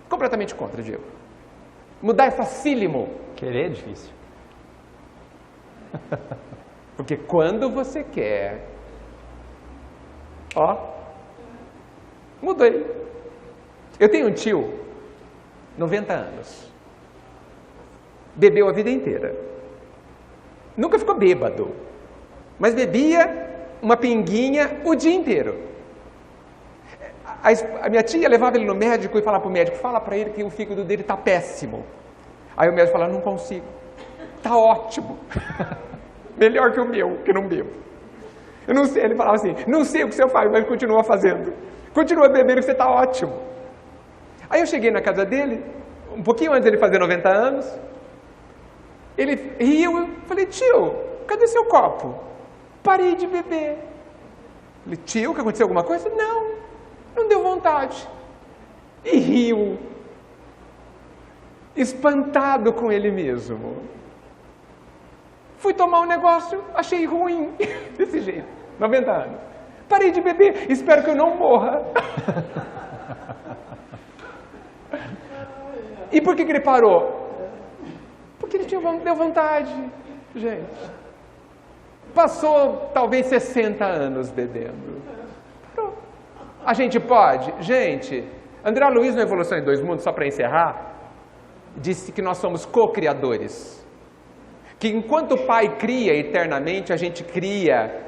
B: Completamente contra, Diego. Mudar é facílimo.
A: Querer é difícil.
B: Porque quando você quer... mudei. Eu tenho um tio, 90 anos. Bebeu a vida inteira. Nunca ficou bêbado. Mas bebia uma pinguinha o dia inteiro. A minha tia levava ele no médico e falava para o médico, fala para ele que o fígado dele está péssimo. Aí o médico falava, não consigo. Está ótimo. Melhor que o meu, que não bebo. Eu não sei, ele falava assim, não sei o que você faz, mas continua fazendo. Continua bebendo que você está ótimo. Aí eu cheguei na casa dele, um pouquinho antes de ele fazer 90 anos. Ele riu, eu falei, tio, cadê seu copo? Parei de beber. Falei, tio, que aconteceu alguma coisa? Não deu vontade. E riu. Espantado com ele mesmo. Fui tomar um negócio, achei ruim. Desse jeito, 90 anos. Parei de beber, espero que eu não morra. E por que ele parou? Porque ele deu vontade, gente. Passou talvez 60 anos bebendo. Parou. A gente pode? Gente, André Luiz no Evolução em Dois Mundos, só para encerrar, disse que nós somos co-criadores. Que enquanto o Pai cria eternamente, a gente cria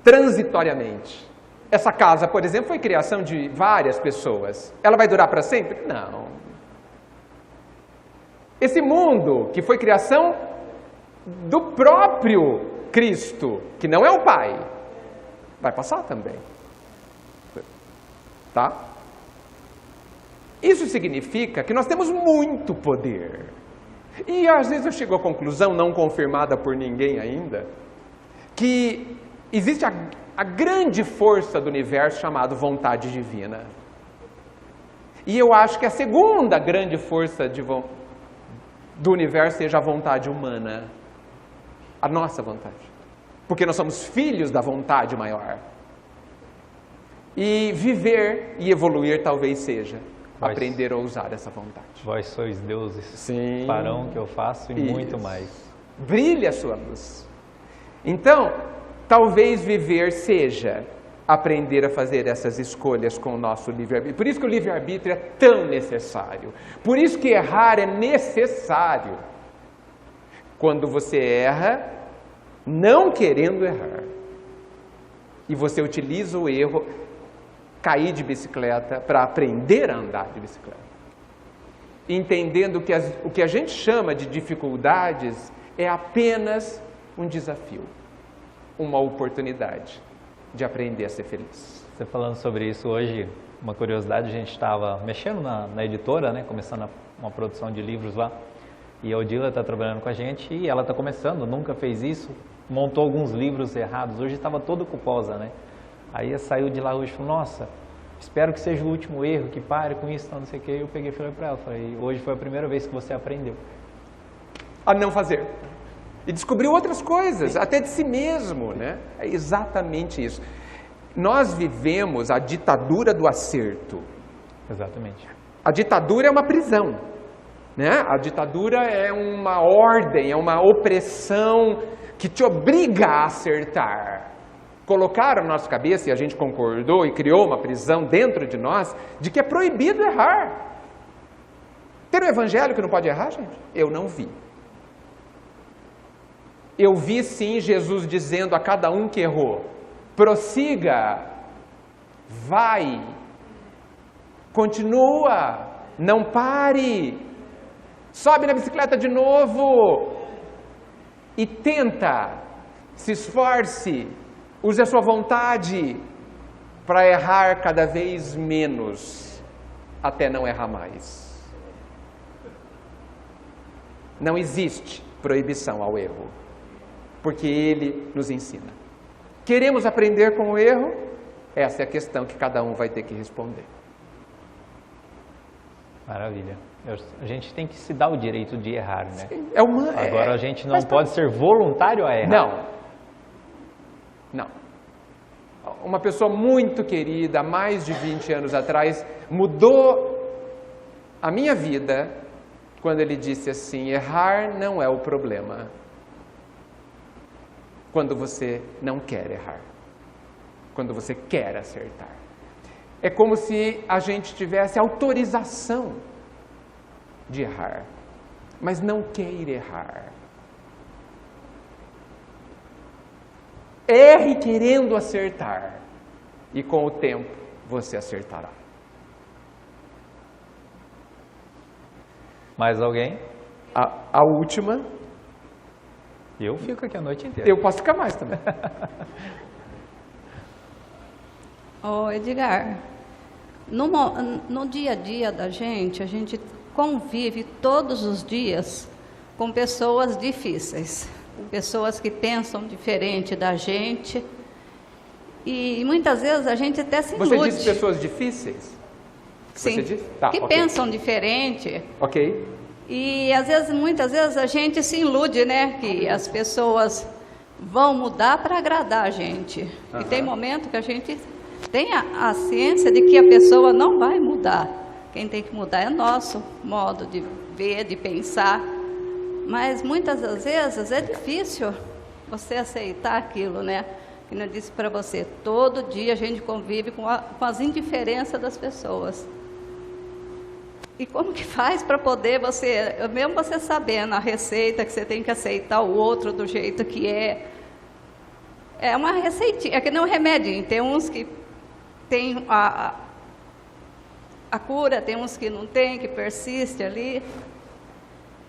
B: transitoriamente. Essa casa, por exemplo, foi criação de várias pessoas. Ela vai durar para sempre? Não. Esse mundo, que foi criação do próprio Cristo, que não é o Pai, vai passar também. Tá? Isso significa que nós temos muito poder. E às vezes eu chego à conclusão, não confirmada por ninguém ainda, que existe a grande força do universo chamada vontade divina. E eu acho que a segunda grande força do universo seja a vontade humana. A nossa vontade. Porque nós somos filhos da vontade maior. E viver e evoluir talvez seja aprender a usar essa vontade.
A: Vós sois deuses.
B: Sim.
A: Farão o que eu faço e muito mais.
B: Brilha a sua luz. Então, talvez viver seja aprender a fazer essas escolhas com o nosso livre-arbítrio. Por isso que o livre-arbítrio é tão necessário. Por isso que errar é necessário. Quando você erra, não querendo errar, e você utiliza o erro, cair de bicicleta, para aprender a andar de bicicleta. Entendendo que o que a gente chama de dificuldades é apenas um desafio, uma oportunidade de aprender a ser feliz.
A: Você falando sobre isso hoje, uma curiosidade, a gente estava mexendo na editora, né, começando uma produção de livros lá, E a Odila está trabalhando com a gente e ela está começando, nunca fez isso, montou alguns livros errados, hoje estava todo culposa, né? Aí saiu de lá hoje e falou, nossa, espero que seja o último erro, que pare com isso, não sei o que. Eu peguei e falei para ela, falei, hoje foi a primeira vez que você aprendeu
B: a não fazer. E descobriu outras coisas, até de si mesmo, né? É exatamente isso. Nós vivemos a ditadura do acerto.
A: Exatamente.
B: A ditadura é uma prisão, né? A ditadura é uma ordem, é uma opressão que te obriga a acertar. Colocaram na nossa cabeça, e a gente concordou e criou uma prisão dentro de nós, de que é proibido errar. Tem um evangelho que não pode errar, gente? Eu não vi. Eu vi sim Jesus dizendo a cada um que errou, prossiga, vai, continua, não pare, sobe na bicicleta de novo e tenta, se esforce, use a sua vontade para errar cada vez menos, até não errar mais. Não existe proibição ao erro, porque ele nos ensina. Queremos aprender com o erro? Essa é a questão que cada um vai ter que responder.
A: Maravilha. A gente tem que se dar o direito de errar, né?
B: Sim,
A: Agora a gente não pode ser voluntário a errar.
B: Não. Uma pessoa muito querida, há mais de 20 anos atrás, mudou a minha vida quando ele disse assim, errar não é o problema. Quando você não quer errar. Quando você quer acertar. É como se a gente tivesse autorização de errar, mas não quer errar. Erre querendo acertar, e com o tempo você acertará.
A: Mais alguém?
B: A última.
A: Eu fico aqui a noite inteira.
B: Eu posso ficar mais também.
E: Ô Edgar, no dia a dia da gente, a gente convive todos os dias com pessoas difíceis, pessoas que pensam diferente da gente e muitas vezes a gente até se ilude.
B: Você disse pessoas difíceis?
E: Sim,
B: você disse? Tá,
E: que
B: okay.
E: pensam diferente.
B: Ok.
E: E às vezes, muitas vezes a gente se ilude, né? Que as pessoas vão mudar para agradar a gente. E tem momento que a gente tem a ciência de que a pessoa não vai mudar. Quem tem que mudar é nosso modo de ver, de pensar. Mas muitas das vezes é difícil você aceitar aquilo, né? Como eu disse para você, todo dia a gente convive com as indiferenças das pessoas. E como que faz para poder mesmo você sabendo a receita que você tem que aceitar o outro do jeito que é uma receitinha, é que nem um remedinho. Tem uns que tem a cura, tem uns que não tem, que persiste ali.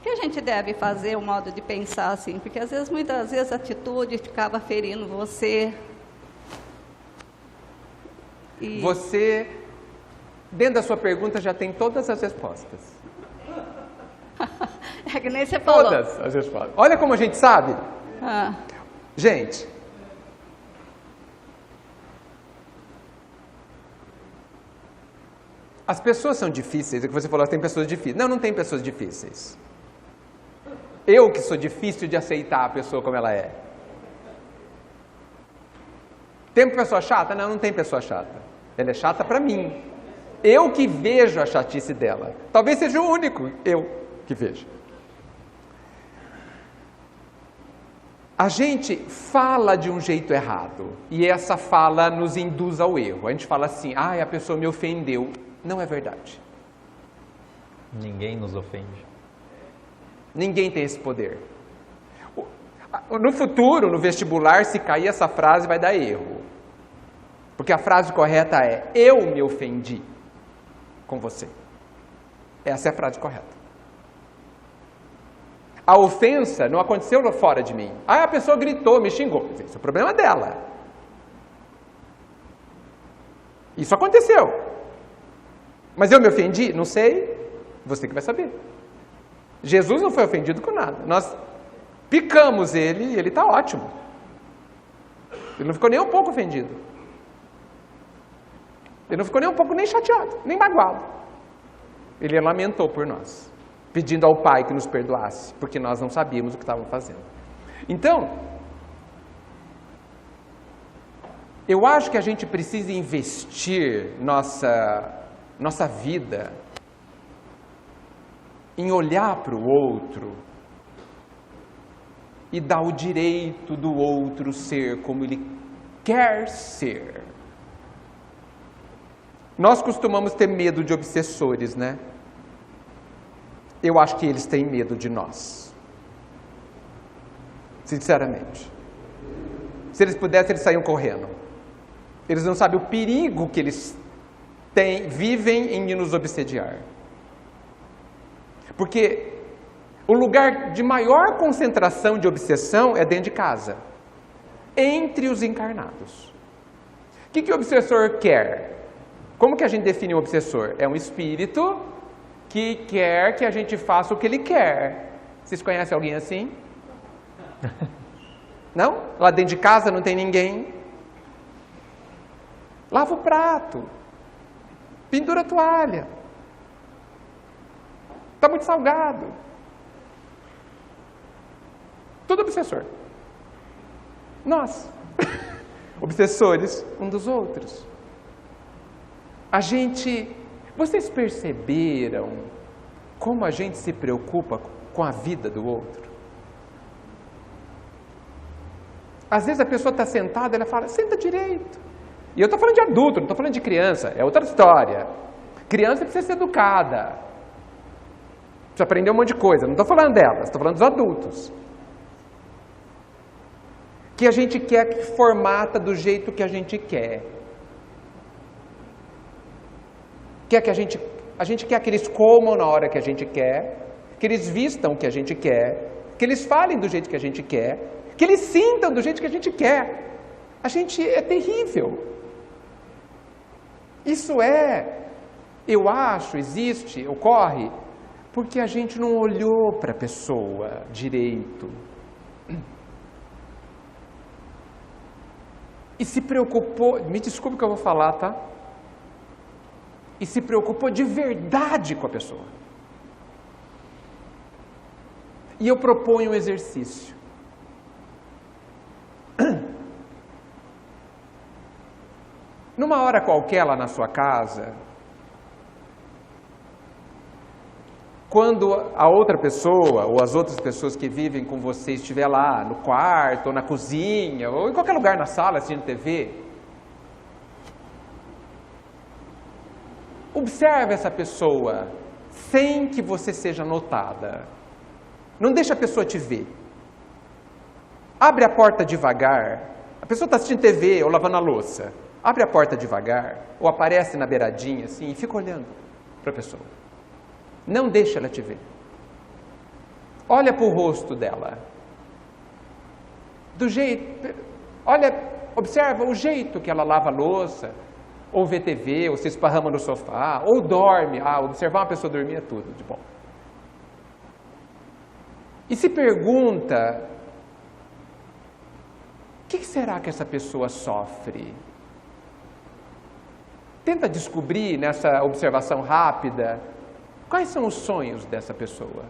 E: O que a gente deve fazer, o modo de pensar assim? Porque às vezes, muitas vezes a atitude ficava ferindo você. E...
B: Você... Dentro da sua pergunta já tem todas as respostas.
E: É que nem você falou.
B: Todas as respostas. Olha como a gente sabe. Gente, as pessoas são difíceis. É que você falou, tem pessoas difíceis. Não tem pessoas difíceis. Eu que sou difícil de aceitar a pessoa como ela é. Tem pessoa chata? Não tem pessoa chata. Ela é chata para mim. Eu que vejo a chatice dela. Talvez seja o único eu que vejo. A gente fala de um jeito errado. E essa fala nos induz ao erro. A gente fala assim, a pessoa me ofendeu. Não é verdade.
A: Ninguém nos ofende.
B: Ninguém tem esse poder. No futuro, no vestibular, se cair essa frase, vai dar erro. Porque a frase correta é, eu me ofendi com você. Essa é a frase correta. A ofensa não aconteceu fora de mim. A pessoa gritou, me xingou. Esse é o problema dela. Isso aconteceu. Mas eu me ofendi? Não sei. Você que vai saber. Jesus não foi ofendido com nada. Nós picamos ele e ele está ótimo. Ele não ficou nem um pouco ofendido. Ele não ficou nem um pouco nem chateado, nem magoado. Ele lamentou por nós, pedindo ao Pai que nos perdoasse, porque nós não sabíamos o que estávamos fazendo. Então, eu acho que a gente precisa investir nossa vida em olhar para o outro e dar o direito do outro ser como ele quer ser. Nós costumamos ter medo de obsessores, né? Eu acho que eles têm medo de nós. Sinceramente. Se eles pudessem, eles saíam correndo. Eles não sabem o perigo que eles vivem em nos obsediar. Porque o lugar de maior concentração de obsessão é dentro de casa, entre os encarnados. O que o obsessor quer? Como que a gente define um obsessor? É um espírito que quer que a gente faça o que ele quer. Vocês conhecem alguém assim? Não? Lá dentro de casa não tem ninguém. Lava o prato. Pendura a toalha. Está muito salgado. Tudo obsessor. Nós. Obsessores um dos outros. Vocês perceberam como a gente se preocupa com a vida do outro? Às vezes a pessoa está sentada, ela fala, senta direito. E eu estou falando de adulto, não estou falando de criança, é outra história. Criança precisa ser educada. Precisa aprender um monte de coisa, não estou falando delas, estou falando dos adultos. Que a gente quer que formata do jeito que a gente quer. Quer que a gente quer que eles comam na hora que a gente quer, que eles vistam o que a gente quer, que eles falem do jeito que a gente quer, que eles sintam do jeito que a gente quer. A gente é terrível. Isso eu acho, existe, ocorre, porque a gente não olhou para a pessoa direito. E se preocupou, me desculpe o que eu vou falar, tá? E se preocupou de verdade com a pessoa. E eu proponho um exercício. Numa hora qualquer lá na sua casa, quando a outra pessoa ou as outras pessoas que vivem com você estiver lá no quarto, ou na cozinha, ou em qualquer lugar na sala assistindo TV, observe essa pessoa sem que você seja notada. Não deixe a pessoa te ver. Abre a porta devagar. A pessoa está assistindo TV ou lavando a louça. Abre a porta devagar, ou aparece na beiradinha assim e fica olhando para a pessoa. Não deixa ela te ver. Olha para o rosto dela. Observa o jeito que ela lava a louça, ou vê TV, ou se esparrama no sofá, ou dorme. Observar uma pessoa dormir é tudo de bom. E se pergunta, o que será que essa pessoa sofre? Tenta descobrir nessa observação rápida quais são os sonhos dessa pessoa.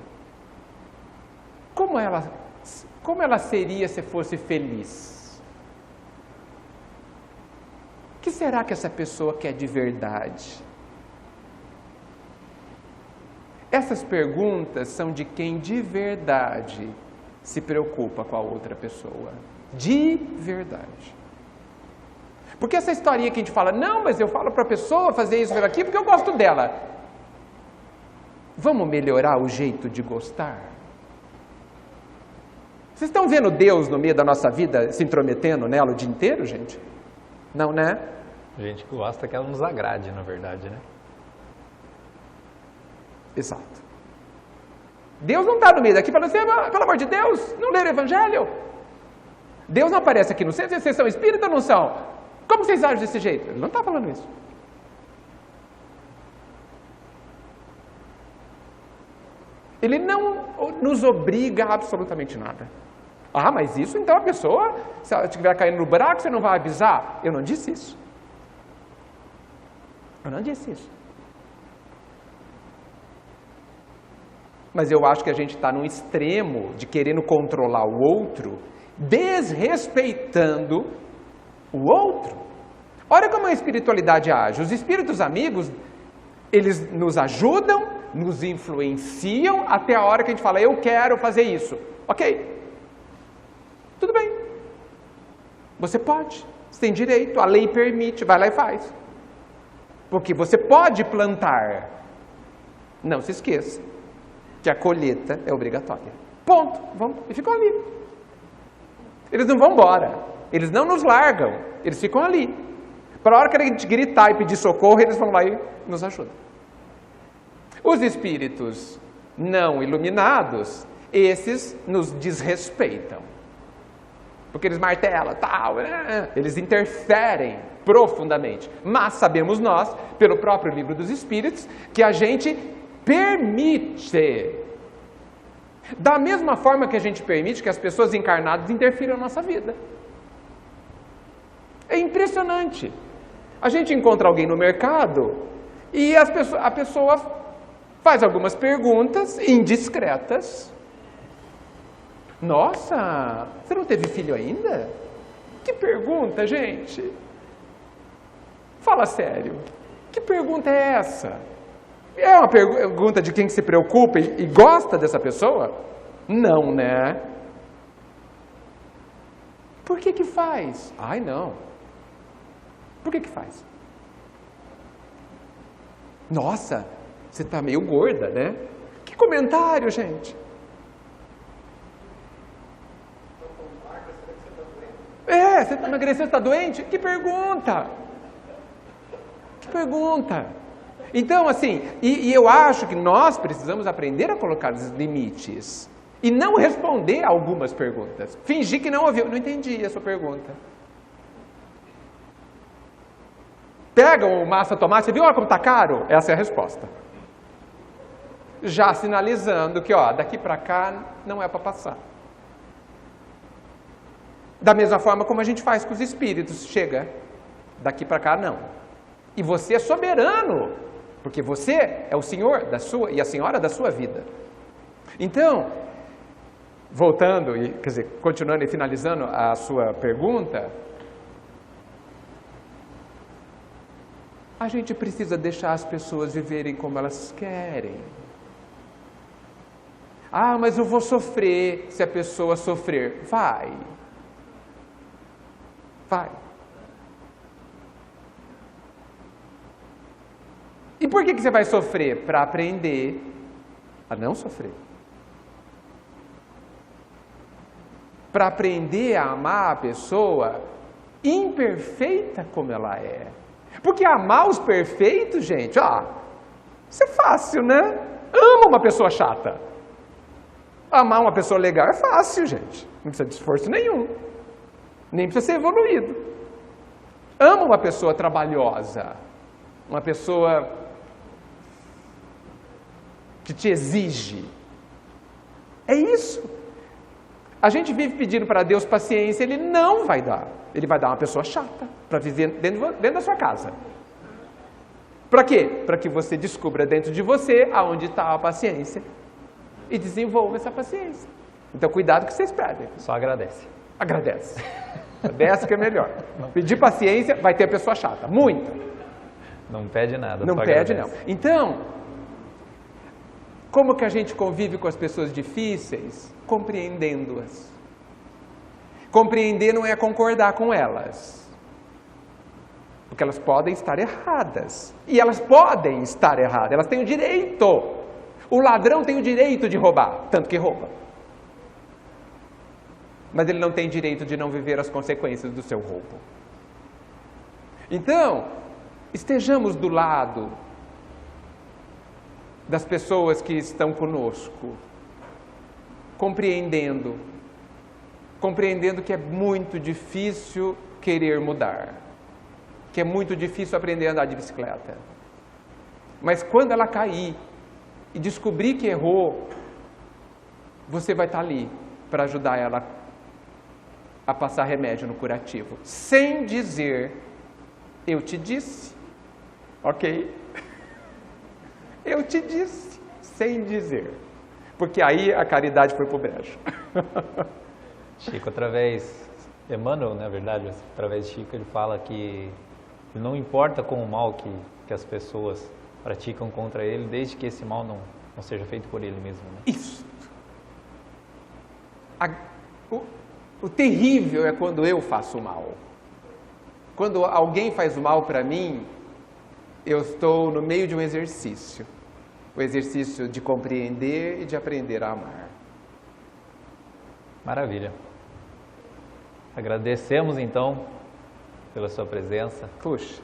B: Como ela seria se fosse feliz? O que será que essa pessoa quer de verdade? Essas perguntas são de quem de verdade se preocupa com a outra pessoa. De verdade. Porque essa historinha que a gente fala, não, mas eu falo para a pessoa fazer isso, fazer aquilo, porque eu gosto dela. Vamos melhorar o jeito de gostar? Vocês estão vendo Deus no meio da nossa vida se intrometendo nela o dia inteiro, gente? Não, né?
A: A gente gosta que ela nos agrade, na verdade, né?
B: Exato. Deus não está no meio daqui falando assim, pelo amor de Deus, não leram o Evangelho? Deus não aparece aqui no centro, vocês são espírita ou não são? Como vocês agem desse jeito? Ele não está falando isso. Ele não nos obriga a absolutamente nada. Ah, mas isso então a pessoa, se ela estiver caindo no buraco, você não vai avisar? Eu não disse isso. Eu não disse isso. Mas eu acho que a gente está num extremo de querendo controlar o outro, desrespeitando o outro. Olha como a espiritualidade age. Os espíritos amigos, eles nos ajudam, nos influenciam até a hora que a gente fala, eu quero fazer isso. Ok. Tudo bem. Você pode. Você tem direito. A lei permite. Vai lá e faz. Porque você pode plantar. Não se esqueça que a colheita é obrigatória. Ponto. Vamos. E ficam ali. Eles não vão embora. Eles não nos largam. Eles ficam ali. Para a hora que a gente gritar e pedir socorro, eles vão lá e nos ajudam. Os espíritos não iluminados, esses nos desrespeitam. Porque eles martelam, tal, eles interferem profundamente. Mas sabemos nós, pelo próprio livro dos Espíritos, que a gente permite. Da mesma forma que a gente permite que as pessoas encarnadas interfiram na nossa vida. É impressionante. A gente encontra alguém no mercado e a pessoa faz algumas perguntas indiscretas. Nossa, você não teve filho ainda? Que pergunta, gente? Fala sério. Que pergunta é essa? É uma pergunta de quem se preocupa e gosta dessa pessoa? Não, né? Por que faz? Ai, não. Por que faz? Nossa, você está meio gorda, né? Que comentário, gente? Você está emagrecendo, está doente? Que pergunta! Que pergunta! Então, assim, e eu acho que nós precisamos aprender a colocar os limites e não responder a algumas perguntas. Fingir que não ouviu. Não entendi a sua pergunta. Pega o massa tomate, você viu como está caro? Essa é a resposta. Já sinalizando que, daqui para cá não é para passar. Da mesma forma como a gente faz com os espíritos. Chega, daqui para cá não. E você é soberano, porque você é o senhor da sua e a senhora da sua vida. Então, voltando, continuando e finalizando a sua pergunta, a gente precisa deixar as pessoas viverem como elas querem. Ah, mas eu vou sofrer se a pessoa sofrer. Vai. E por que você vai sofrer? Para aprender a não sofrer. Para aprender a amar a pessoa imperfeita como ela é. Porque amar os perfeitos, gente, isso é fácil, né? Ama uma pessoa chata. Amar uma pessoa legal é fácil, gente. Não precisa de esforço nenhum. Nem precisa ser evoluído. Ama uma pessoa trabalhosa. Uma pessoa que te exige. É isso. A gente vive pedindo para Deus paciência, Ele não vai dar. Ele vai dar uma pessoa chata para viver dentro da sua casa. Para quê? Para que você descubra dentro de você aonde está a paciência e desenvolva essa paciência. Então, cuidado que vocês perdem.
A: Só agradece.
B: Agradece. Agradece que é melhor. Pedir paciência, vai ter a pessoa chata. Muita.
A: Não pede nada.
B: Não pede, não. Então, como que a gente convive com as pessoas difíceis? Compreendendo-as. Compreender não é concordar com elas. Porque elas podem estar erradas. E elas podem estar erradas. Elas têm o direito. O ladrão tem o direito de roubar, tanto que rouba. Mas ele não tem direito de não viver as consequências do seu roubo. Então, estejamos do lado das pessoas que estão conosco, compreendendo que é muito difícil querer mudar, que é muito difícil aprender a andar de bicicleta. Mas quando ela cair e descobrir que errou, você vai estar ali para ajudar ela a passar remédio no curativo, sem dizer, eu te disse, ok? Eu te disse, sem dizer, porque aí a caridade foi pro brejo.
A: Chico, Emmanuel, na verdade, através de Chico, ele fala que não importa com o mal que as pessoas praticam contra ele, desde que esse mal não seja feito por ele mesmo. Né?
B: Isso. O terrível é quando eu faço o mal. Quando alguém faz o mal para mim, eu estou no meio de um exercício. O exercício de compreender e de aprender a amar.
A: Maravilha. Agradecemos, então, pela sua presença.
B: Puxa,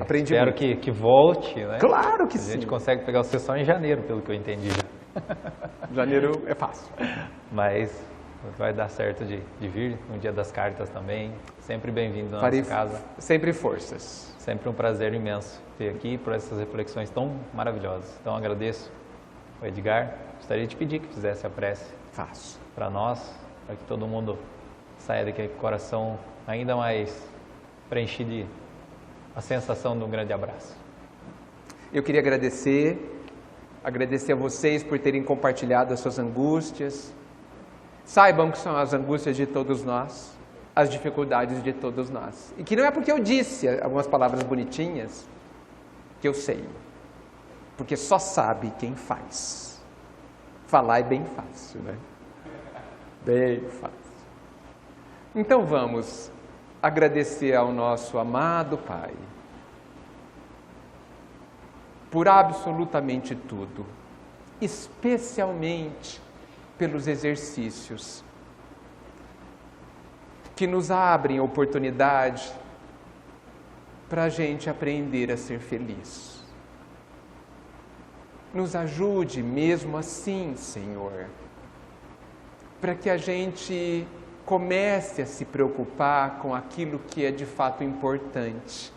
B: aprendi
A: espero
B: muito.
A: que volte, né?
B: Claro que
A: sim. A gente
B: sim.
A: consegue pegar você só em janeiro, pelo que eu entendi.
B: Janeiro é fácil.
A: Mas vai dar certo de vir no Dia das Cartas também. Sempre bem-vindo na nossa casa.
B: Sempre forças.
A: Sempre um prazer imenso ter aqui por essas reflexões tão maravilhosas. Então agradeço ao Edgar. Gostaria de pedir que fizesse a prece para nós, para que todo mundo saia daqui com o coração ainda mais preenchido de a sensação de um grande abraço.
B: Eu queria agradecer a vocês por terem compartilhado as suas angústias. Saibam que são as angústias de todos nós, as dificuldades de todos nós. E que não é porque eu disse algumas palavras bonitinhas que eu sei. Porque só sabe quem faz. Falar é bem fácil, né? Bem fácil. Então vamos agradecer ao nosso amado Pai por absolutamente tudo, especialmente pelos exercícios que nos abrem oportunidade para a gente aprender a ser feliz. Nos ajude mesmo assim, Senhor, para que a gente comece a se preocupar com aquilo que é de fato importante,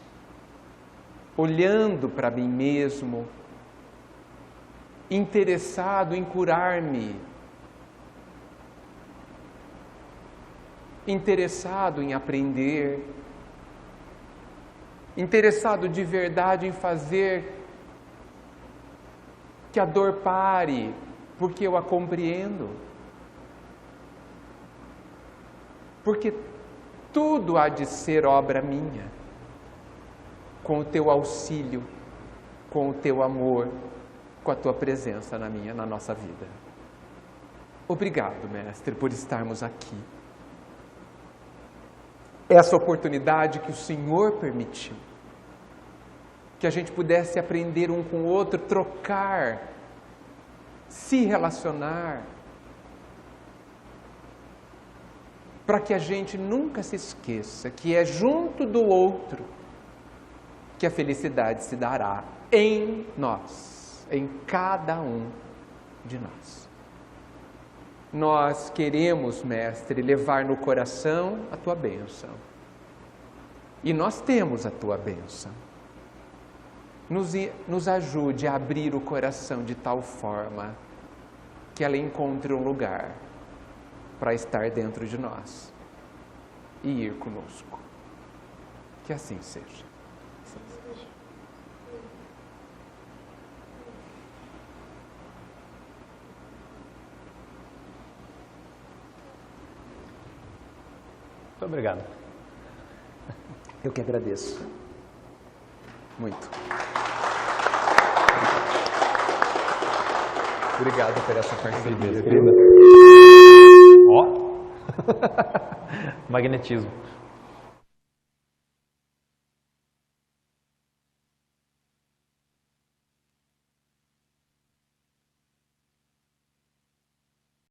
B: olhando para mim mesmo, interessado em curar-me, interessado em aprender, interessado de verdade em fazer que a dor pare, porque eu a compreendo. Porque tudo há de ser obra minha, com o teu auxílio, com o teu amor, com a tua presença na nossa vida. Obrigado, Mestre, por estarmos aqui. Essa oportunidade que o Senhor permitiu, que a gente pudesse aprender um com o outro, trocar, se relacionar, para que a gente nunca se esqueça que é junto do outro que a felicidade se dará em nós, em cada um de nós. Nós queremos, Mestre, levar no coração a tua bênção. E nós temos a tua bênção. Nos ajude a abrir o coração de tal forma que ela encontre um lugar para estar dentro de nós e ir conosco. Que assim seja.
A: Muito obrigado.
B: Eu que agradeço. Muito. Obrigado por essa parceria.
A: Ó. Magnetismo.